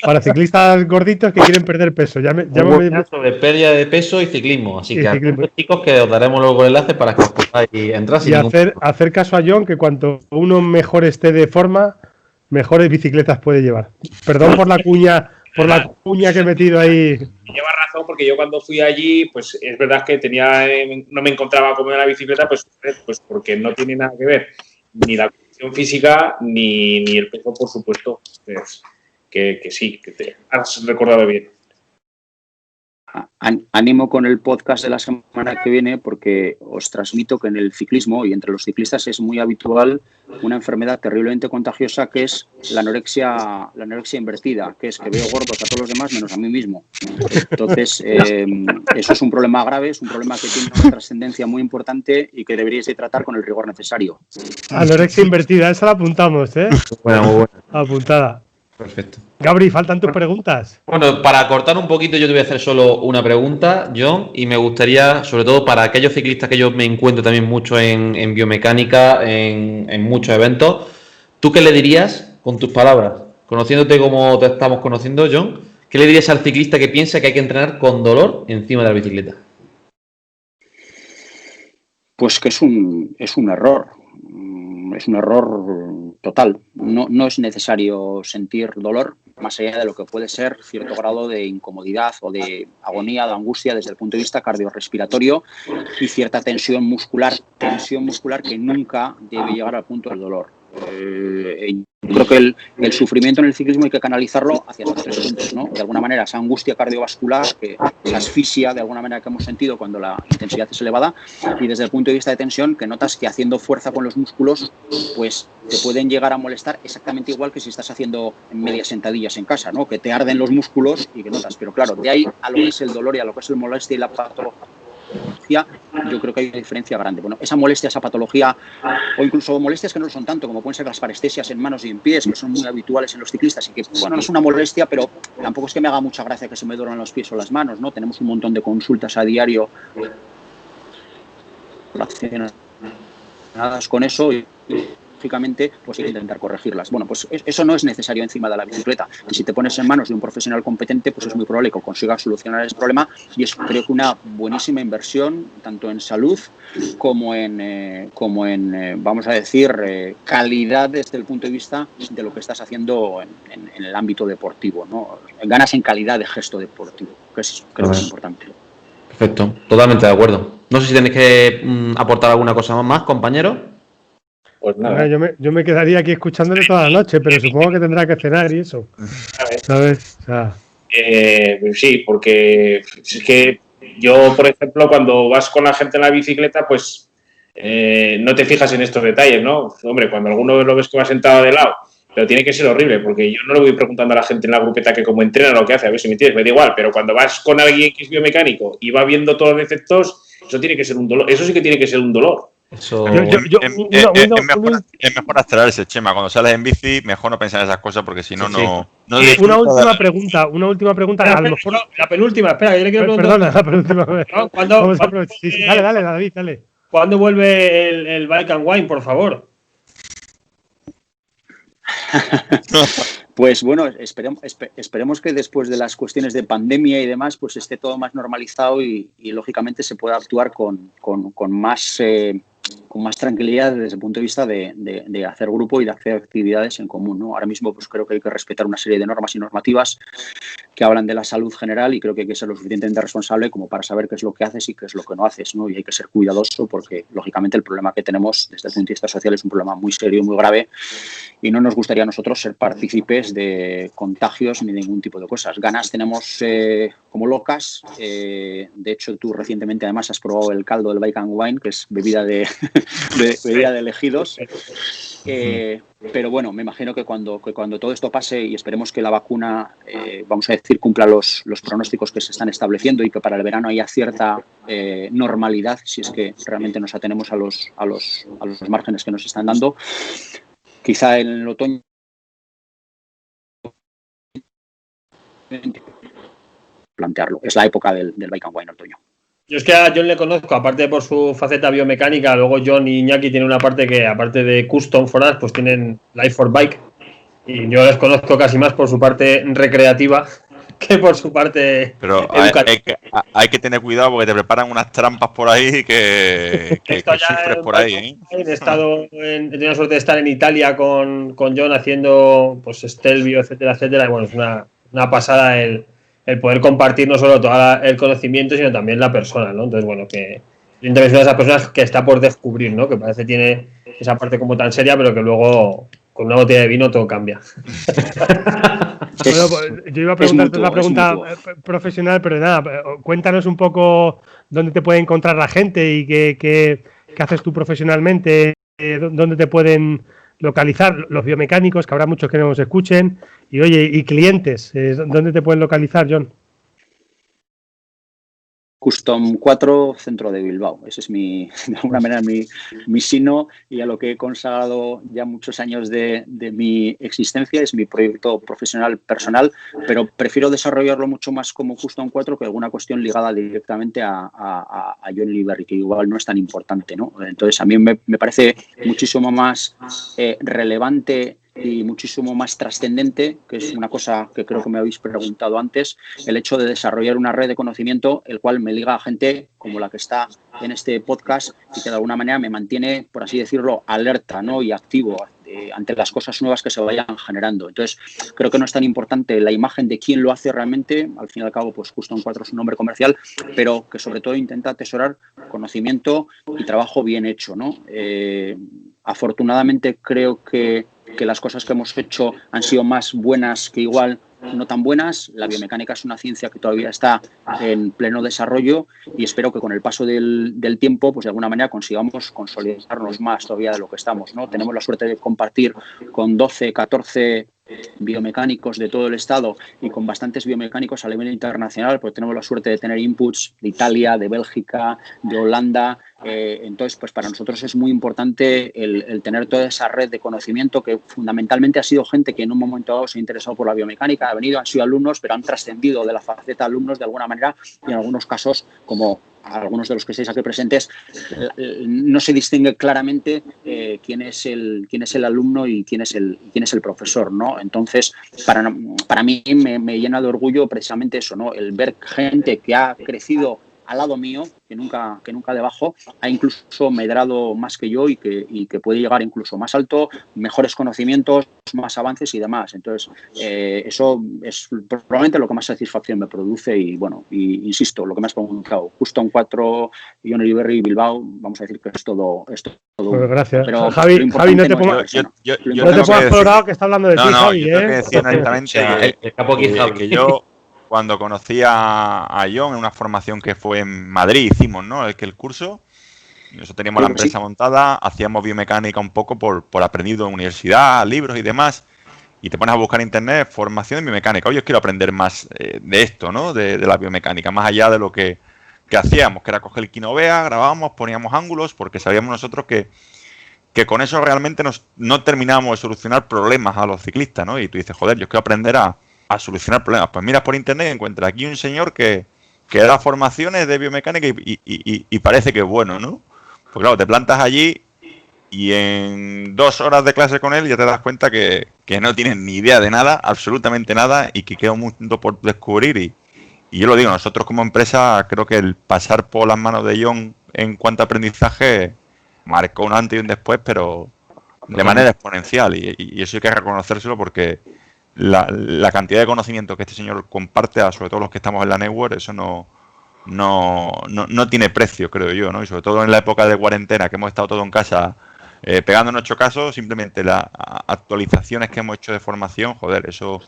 Speaker 4: Para ciclistas gorditos que quieren perder peso.
Speaker 1: Sobre pérdida de peso y ciclismo. Así que a chicos que os daremos luego el enlace para que os podáis entrar.
Speaker 4: Y hacer caso a John, que cuanto uno mejor esté de forma, mejores bicicletas puede llevar. Perdón por la cuña. Por la cuña que he metido ahí.
Speaker 6: Lleva razón, porque yo cuando fui allí, pues es verdad que no me encontraba cómodo en la bicicleta, pues porque no tiene nada que ver ni la condición física ni el peso, por supuesto. Pues, que sí, que te has recordado bien.
Speaker 2: Ánimo con el podcast de la semana que viene, porque os transmito que en el ciclismo y entre los ciclistas es muy habitual una enfermedad terriblemente contagiosa que es la anorexia invertida, que es que veo gordos a todos los demás menos a mí mismo. Entonces, eso es un problema grave, es un problema que tiene una trascendencia muy importante y que deberíais de tratar con el rigor necesario.
Speaker 4: Anorexia invertida, esa la apuntamos, ¿eh?
Speaker 1: Bueno, muy buena.
Speaker 4: Apuntada.
Speaker 1: Perfecto.
Speaker 4: Gabri, faltan tus preguntas.
Speaker 1: Bueno, para cortar un poquito, yo te voy a hacer solo una pregunta, John, y me gustaría, sobre todo para aquellos ciclistas que yo me encuentro también mucho en biomecánica, en muchos eventos, ¿tú qué le dirías con tus palabras? Conociéndote como te estamos conociendo, John, ¿qué le dirías al ciclista que piensa que hay que entrenar con dolor encima de la bicicleta?
Speaker 2: Pues que es un error. Es un error total. No es necesario sentir dolor, más allá de lo que puede ser cierto grado de incomodidad o de agonía, de angustia desde el punto de vista cardiorrespiratorio y cierta tensión muscular que nunca debe llegar al punto del dolor. Creo que el sufrimiento en el ciclismo hay que canalizarlo hacia esos 3 puntos, ¿no? De alguna manera, esa angustia cardiovascular, esa asfixia de alguna manera que hemos sentido cuando la intensidad es elevada, y desde el punto de vista de tensión, que notas que haciendo fuerza con los músculos, pues te pueden llegar a molestar exactamente igual que si estás haciendo medias sentadillas en casa, ¿no? Que te arden los músculos y que notas. Pero claro, de ahí a lo que es el dolor y a lo que es el molestia y la patología, yo creo que hay una diferencia grande. Bueno, esa molestia, esa patología, o incluso molestias que no son tanto, como pueden ser las parestesias en manos y en pies, que son muy habituales en los ciclistas y que, bueno, no es una molestia, pero tampoco es que me haga mucha gracia que se me duerman los pies o las manos, ¿no? Tenemos un montón de consultas a diario relacionadas con eso y lógicamente pues hay que intentar corregirlas. Bueno, pues eso no es necesario encima de la bicicleta, y si te pones en manos de un profesional competente, pues es muy probable que consigas solucionar ese problema, y es, creo que, una buenísima inversión tanto en salud como en vamos a decir, calidad desde el punto de vista de lo que estás haciendo en el ámbito deportivo, ¿no? Ganas en calidad de gesto deportivo, que es, creo que es importante.
Speaker 1: Perfecto, totalmente de acuerdo. No sé si tenéis que aportar alguna cosa más, compañeros.
Speaker 6: Pues nada.
Speaker 4: Yo me quedaría aquí escuchándole toda la noche, pero supongo que tendrá que cenar y eso. ¿Sabes? O sea,
Speaker 6: sí, porque es que yo, por ejemplo, cuando vas con la gente en la bicicleta, pues no te fijas en estos detalles, ¿no? Hombre, cuando alguno lo ves que va sentado de lado, pero tiene que ser horrible, porque yo no le voy preguntando a la gente en la grupeta que cómo entrena lo que hace, a ver si me entiendes, me da igual, pero cuando vas con alguien que es biomecánico y va viendo todos los defectos, eso tiene que ser un dolor, eso sí que tiene que ser un dolor.
Speaker 1: Eso...
Speaker 3: Es mejor abstraerse, Chema. Cuando sales en bici, mejor no pensar en esas cosas, porque si no, no.
Speaker 4: Una última pregunta. A lo mejor...
Speaker 5: La penúltima, espera, que yo le quiero preguntar.
Speaker 4: Perdona, la penúltima.
Speaker 5: ¿No?
Speaker 4: Dale, David, dale.
Speaker 5: ¿Cuándo vuelve el Bike and Wine, por favor?
Speaker 2: Pues bueno, esperemos que después de las cuestiones de pandemia y demás, pues esté todo más normalizado y lógicamente se pueda actuar con más tranquilidad desde el punto de vista de hacer grupo y de hacer actividades en común, ¿no? Ahora mismo pues creo que hay que respetar una serie de normas y normativas que hablan de la salud general, y creo que hay que ser lo suficientemente responsable como para saber qué es lo que haces y qué es lo que no haces, ¿no? Y hay que ser cuidadoso porque, lógicamente, el problema que tenemos desde el punto de vista social es un problema muy serio, muy grave, y no nos gustaría a nosotros ser partícipes de contagios ni de ningún tipo de cosas. Ganas tenemos como locas. De hecho, tú recientemente además has probado el caldo del Bike and Wine, que es bebida de elegidos. Pero bueno, me imagino que cuando todo esto pase, y esperemos que la vacuna, vamos a decir, cumpla los pronósticos que se están estableciendo, y que para el verano haya cierta normalidad, si es que realmente nos atenemos a los márgenes que nos están dando, quizá en el otoño plantearlo. Es la época del Bike and Wine otoño.
Speaker 5: Yo es que a John le conozco, aparte por su faceta biomecánica, luego John y Iñaki tienen una parte que, aparte de Custom for Us, pues tienen Life for Bike, y yo les conozco casi más por su parte recreativa que por su parte.
Speaker 3: Pero hay que tener cuidado, porque te preparan unas trampas por ahí que sufres por ahí, ¿eh?
Speaker 5: He tenido la suerte de estar en Italia con John haciendo pues Stelvio, etcétera, y bueno, es una pasada el poder compartir no solo todo el conocimiento, sino también la persona, ¿no? Entonces, bueno, que yo también soy de esas personas que está por descubrir, ¿no? Que parece que tiene esa parte como tan seria, pero que luego con una botella de vino todo cambia.
Speaker 4: Bueno, pues, yo iba a preguntarte una pregunta profesional, pero nada, cuéntanos un poco dónde te puede encontrar la gente y qué haces tú profesionalmente, dónde te pueden localizar los biomecánicos, que habrá muchos que nos escuchen, y oye, y clientes, ¿dónde te pueden localizar, John?
Speaker 2: Custom 4, centro de Bilbao. Ese es de alguna manera mi sino, y a lo que he consagrado ya muchos años de mi existencia. Es mi proyecto profesional personal, pero prefiero desarrollarlo mucho más como Custom 4 que alguna cuestión ligada directamente a John Liberty, que igual no es tan importante, ¿no? Entonces, a mí me parece muchísimo más relevante y muchísimo más trascendente, que es una cosa que creo que me habéis preguntado antes, el hecho de desarrollar una red de conocimiento, el cual me liga a gente como la que está en este podcast y que de alguna manera me mantiene, por así decirlo, alerta, ¿no? Y activo ante las cosas nuevas que se vayan generando. Entonces, creo que no es tan importante la imagen de quién lo hace realmente. Al fin y al cabo, pues Custom 4 es un nombre comercial, pero que sobre todo intenta atesorar conocimiento y trabajo bien hecho, ¿no? Afortunadamente, creo que que las cosas que hemos hecho han sido más buenas que igual no tan buenas. La biomecánica es una ciencia que todavía está en pleno desarrollo y espero que con el paso del tiempo, pues de alguna manera consigamos consolidarnos más todavía de lo que estamos, ¿no? Tenemos la suerte de compartir con 12, 14 biomecánicos de todo el estado y con bastantes biomecánicos a nivel internacional, porque tenemos la suerte de tener inputs de Italia, de Bélgica, de Holanda. Entonces, pues para nosotros es muy importante el tener toda esa red de conocimiento que fundamentalmente ha sido gente que en un momento dado se ha interesado por la biomecánica, ha venido, han sido alumnos, pero han trascendido de la faceta alumnos de alguna manera y en algunos casos, como algunos de los que estáis aquí presentes, no se distingue claramente quién es el alumno y quién es el profesor, ¿no? Entonces, para mí me llena de orgullo precisamente eso, ¿no? El ver gente que ha crecido al lado mío, que nunca debajo, ha incluso medrado más que yo y que puede llegar incluso más alto, mejores conocimientos, más avances y demás. Entonces, eso es probablemente lo que más satisfacción me produce y, bueno, insisto, lo que me has preguntado, justo en 4, Ion Oliverri y Bilbao, vamos a decir que es todo.
Speaker 4: Pues gracias.
Speaker 2: Pero
Speaker 4: Javi, no te pongas colorado que está hablando de ti, Javi.
Speaker 3: Yo tengo que decir honestamente que yo, cuando conocí a John en una formación que fue en Madrid, hicimos, ¿no? El curso, nosotros teníamos la empresa montada, hacíamos biomecánica un poco por aprendido en universidad, libros y demás, y te pones a buscar en internet formación de biomecánica. Oye, quiero aprender más de esto, ¿no? De la biomecánica, más allá de lo que hacíamos, que era coger el Kinovea, grabábamos, poníamos ángulos, porque sabíamos nosotros que con eso realmente no terminábamos de solucionar problemas a los ciclistas, ¿no? Y tú dices, joder, yo quiero aprender a solucionar problemas. Pues miras por internet y encuentras aquí un señor que da formaciones de biomecánica y parece que es bueno, ¿no? Pues claro, te plantas allí y en 2 horas de clase con él ya te das cuenta que no tienes ni idea de nada, absolutamente nada, y que queda un mundo por descubrir. Y yo lo digo, nosotros como empresa creo que el pasar por las manos de John en cuanto a aprendizaje marcó un antes y un después, pero de manera exponencial, y eso hay que reconocérselo porque la cantidad de conocimiento que este señor comparte, sobre todo los que estamos en la network, eso no tiene precio, creo yo, ¿no? Y sobre todo en la época de cuarentena, que hemos estado todos en casa pegándonos chocazos, simplemente las actualizaciones que hemos hecho de formación, joder, eso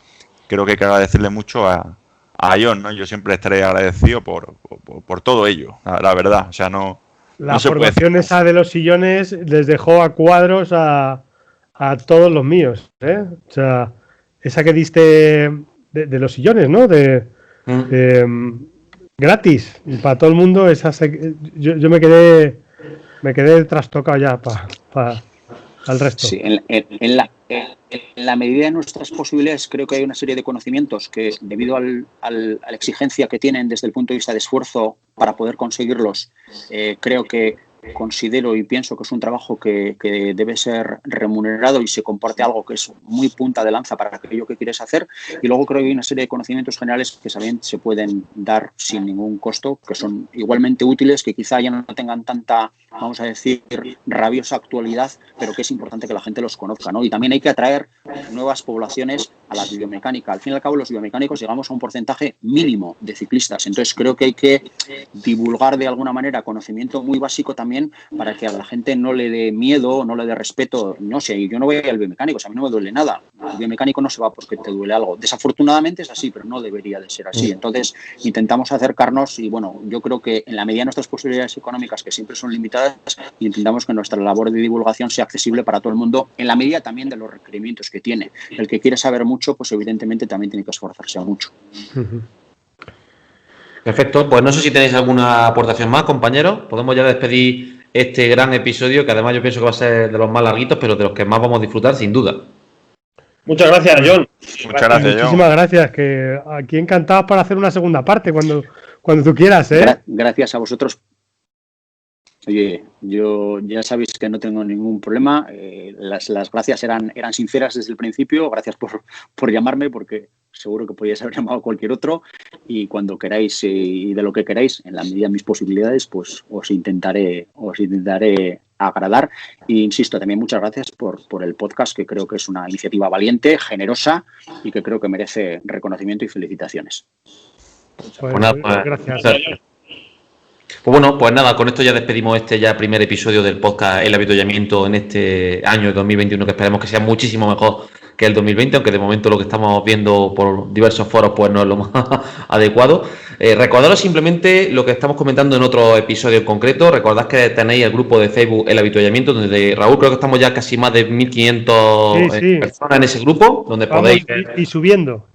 Speaker 3: creo que hay que agradecerle mucho a John, ¿no? Yo siempre estaré agradecido por todo ello, la verdad, o sea,
Speaker 4: la formación esa de los sillones les dejó a cuadros a todos los míos, ¿eh? O sea, esa que diste de los sillones, ¿no? Gratis para todo el mundo. Yo me quedé trastocado ya para el resto.
Speaker 2: Sí, en la medida de nuestras posibilidades, creo que hay una serie de conocimientos que, debido a la exigencia que tienen desde el punto de vista de esfuerzo para poder conseguirlos, creo que considero y pienso que es un trabajo que debe ser remunerado y se comparte algo que es muy punta de lanza para aquello que quieres hacer. Y luego creo que hay una serie de conocimientos generales que también se pueden dar sin ningún costo, que son igualmente útiles, que quizá ya no tengan tanta, vamos a decir, rabiosa actualidad, pero que es importante que la gente los conozca, ¿no? Y también hay que atraer nuevas poblaciones a la biomecánica. Al fin y al cabo, los biomecánicos llegamos a un porcentaje mínimo de ciclistas. Entonces creo que hay que divulgar de alguna manera conocimiento muy básico también para que a la gente no le dé miedo, no le dé respeto. No sé, yo no voy al biomecánico, a mí no me duele nada. El biomecánico no se va porque te duele algo. Desafortunadamente es así, pero no debería de ser así. Entonces intentamos acercarnos y, bueno, yo creo que en la medida de nuestras posibilidades económicas, que siempre son limitadas, intentamos que nuestra labor de divulgación sea accesible para todo el mundo, en la medida también de los requerimientos que tiene. El que quiere saber mucho, pues evidentemente también tiene que esforzarse mucho.
Speaker 1: Perfecto, pues no sé si tenéis alguna aportación más, compañeros. Podemos ya despedir este gran episodio, que además yo pienso que va a ser de los más larguitos, pero de los que más vamos a disfrutar, sin duda.
Speaker 5: Muchas gracias, John.
Speaker 3: Muchas gracias, John.
Speaker 4: Muchísimas gracias, que aquí encantados para hacer una segunda parte cuando tú quieras, ¿eh?
Speaker 2: Gracias a vosotros. Oye, yo ya sabéis que no tengo ningún problema. Las gracias eran sinceras desde el principio. Gracias por llamarme, porque seguro que podíais haber llamado a cualquier otro. Y cuando queráis y de lo que queráis, en la medida de mis posibilidades, pues os intentaré agradar. E insisto, también muchas gracias por el podcast, que creo que es una iniciativa valiente, generosa y que creo que merece reconocimiento y felicitaciones.
Speaker 4: Pues,
Speaker 1: Pues nada,
Speaker 4: gracias.
Speaker 1: Pues Pues bueno, pues nada, con esto ya despedimos este ya primer episodio del podcast El Avituallamiento en este año 2021, que esperemos que sea muchísimo mejor que el 2020, aunque de momento lo que estamos viendo por diversos foros pues no es lo más adecuado. Recordaros simplemente lo que estamos comentando en otro episodio en concreto. Recordad que tenéis el grupo de Facebook El Avituallamiento, donde Raúl, creo que estamos ya casi más de 1500 personas en ese grupo, donde podéis...
Speaker 4: Y subiendo.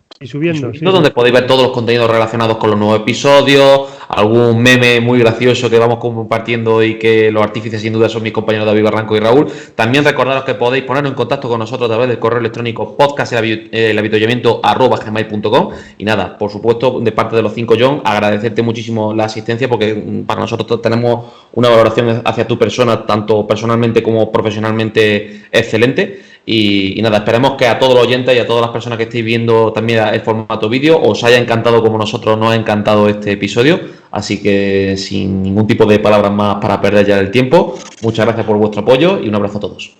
Speaker 1: Donde podéis ver todos los contenidos relacionados con los nuevos episodios, algún meme muy gracioso que vamos compartiendo y que los artífices sin duda son mis compañeros David Barranco y Raúl. También recordaros que podéis poneros en contacto con nosotros a través del correo electrónico podcast@gmail.com. Y nada, por supuesto, de parte de los 5 John, agradecerte muchísimo la asistencia, porque para nosotros tenemos una valoración hacia tu persona, tanto personalmente como profesionalmente, excelente. Y nada, esperemos que a todos los oyentes y a todas las personas que estéis viendo también el formato vídeo os haya encantado como nosotros nos ha encantado este episodio. Así que sin ningún tipo de palabras más para perder ya el tiempo, muchas gracias por vuestro apoyo y un abrazo a todos.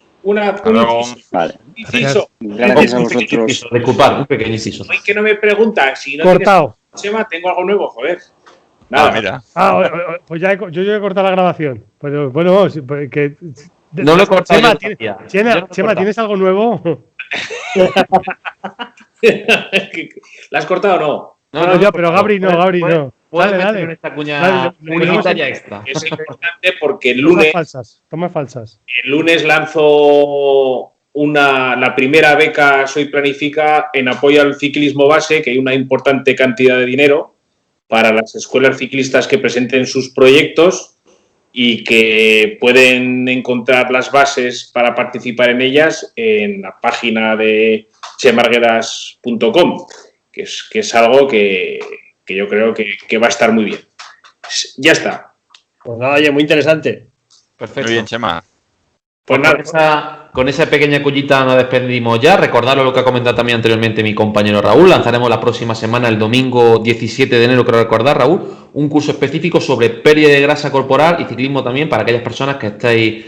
Speaker 2: Vale.
Speaker 6: Inciso.
Speaker 2: Gracias a vosotros.
Speaker 1: Disculpad, un pequeño inciso.
Speaker 6: Hoy que no me preguntan si no
Speaker 4: cortado.
Speaker 6: Chema, tengo algo nuevo, joder. Nada.
Speaker 3: Mira.
Speaker 4: Pues ya yo he cortado la grabación. Pues bueno, vamos, que...
Speaker 1: No lo he cortado.
Speaker 4: Chema, ¿tienes algo nuevo?
Speaker 6: ¿La has cortado o no?
Speaker 4: No, yo, pero Gabri no.
Speaker 1: Puedes
Speaker 4: Dale.
Speaker 1: meter esta cuña publicitaria extra.
Speaker 6: Es importante porque el
Speaker 4: Tomas falsas.
Speaker 6: El lunes lanzo la primera beca Soy Planifica en apoyo al ciclismo base, que hay una importante cantidad de dinero para las escuelas ciclistas que presenten sus proyectos y que pueden encontrar las bases para participar en ellas en la página de chemarguedas.com, que es algo que yo creo que va a estar muy bien. Ya está.
Speaker 5: Pues nada, oye, muy interesante.
Speaker 1: Perfecto.
Speaker 3: Muy bien, Chema.
Speaker 6: Pues nada.
Speaker 1: Con esa pequeña cuñita nos despedimos ya. Recordaros lo que ha comentado también anteriormente mi compañero Raúl. Lanzaremos la próxima semana, el domingo 17 de enero, creo recordar, Raúl, un curso específico sobre pérdida de grasa corporal y ciclismo también para aquellas personas que estéis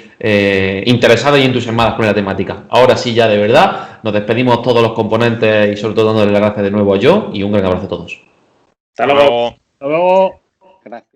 Speaker 1: interesadas y entusiasmadas con la temática. Ahora sí, ya de verdad, nos despedimos todos los componentes y sobre todo dándole las gracias de nuevo a John y un gran abrazo a todos.
Speaker 6: Hasta luego.
Speaker 5: Hasta luego.
Speaker 2: Gracias.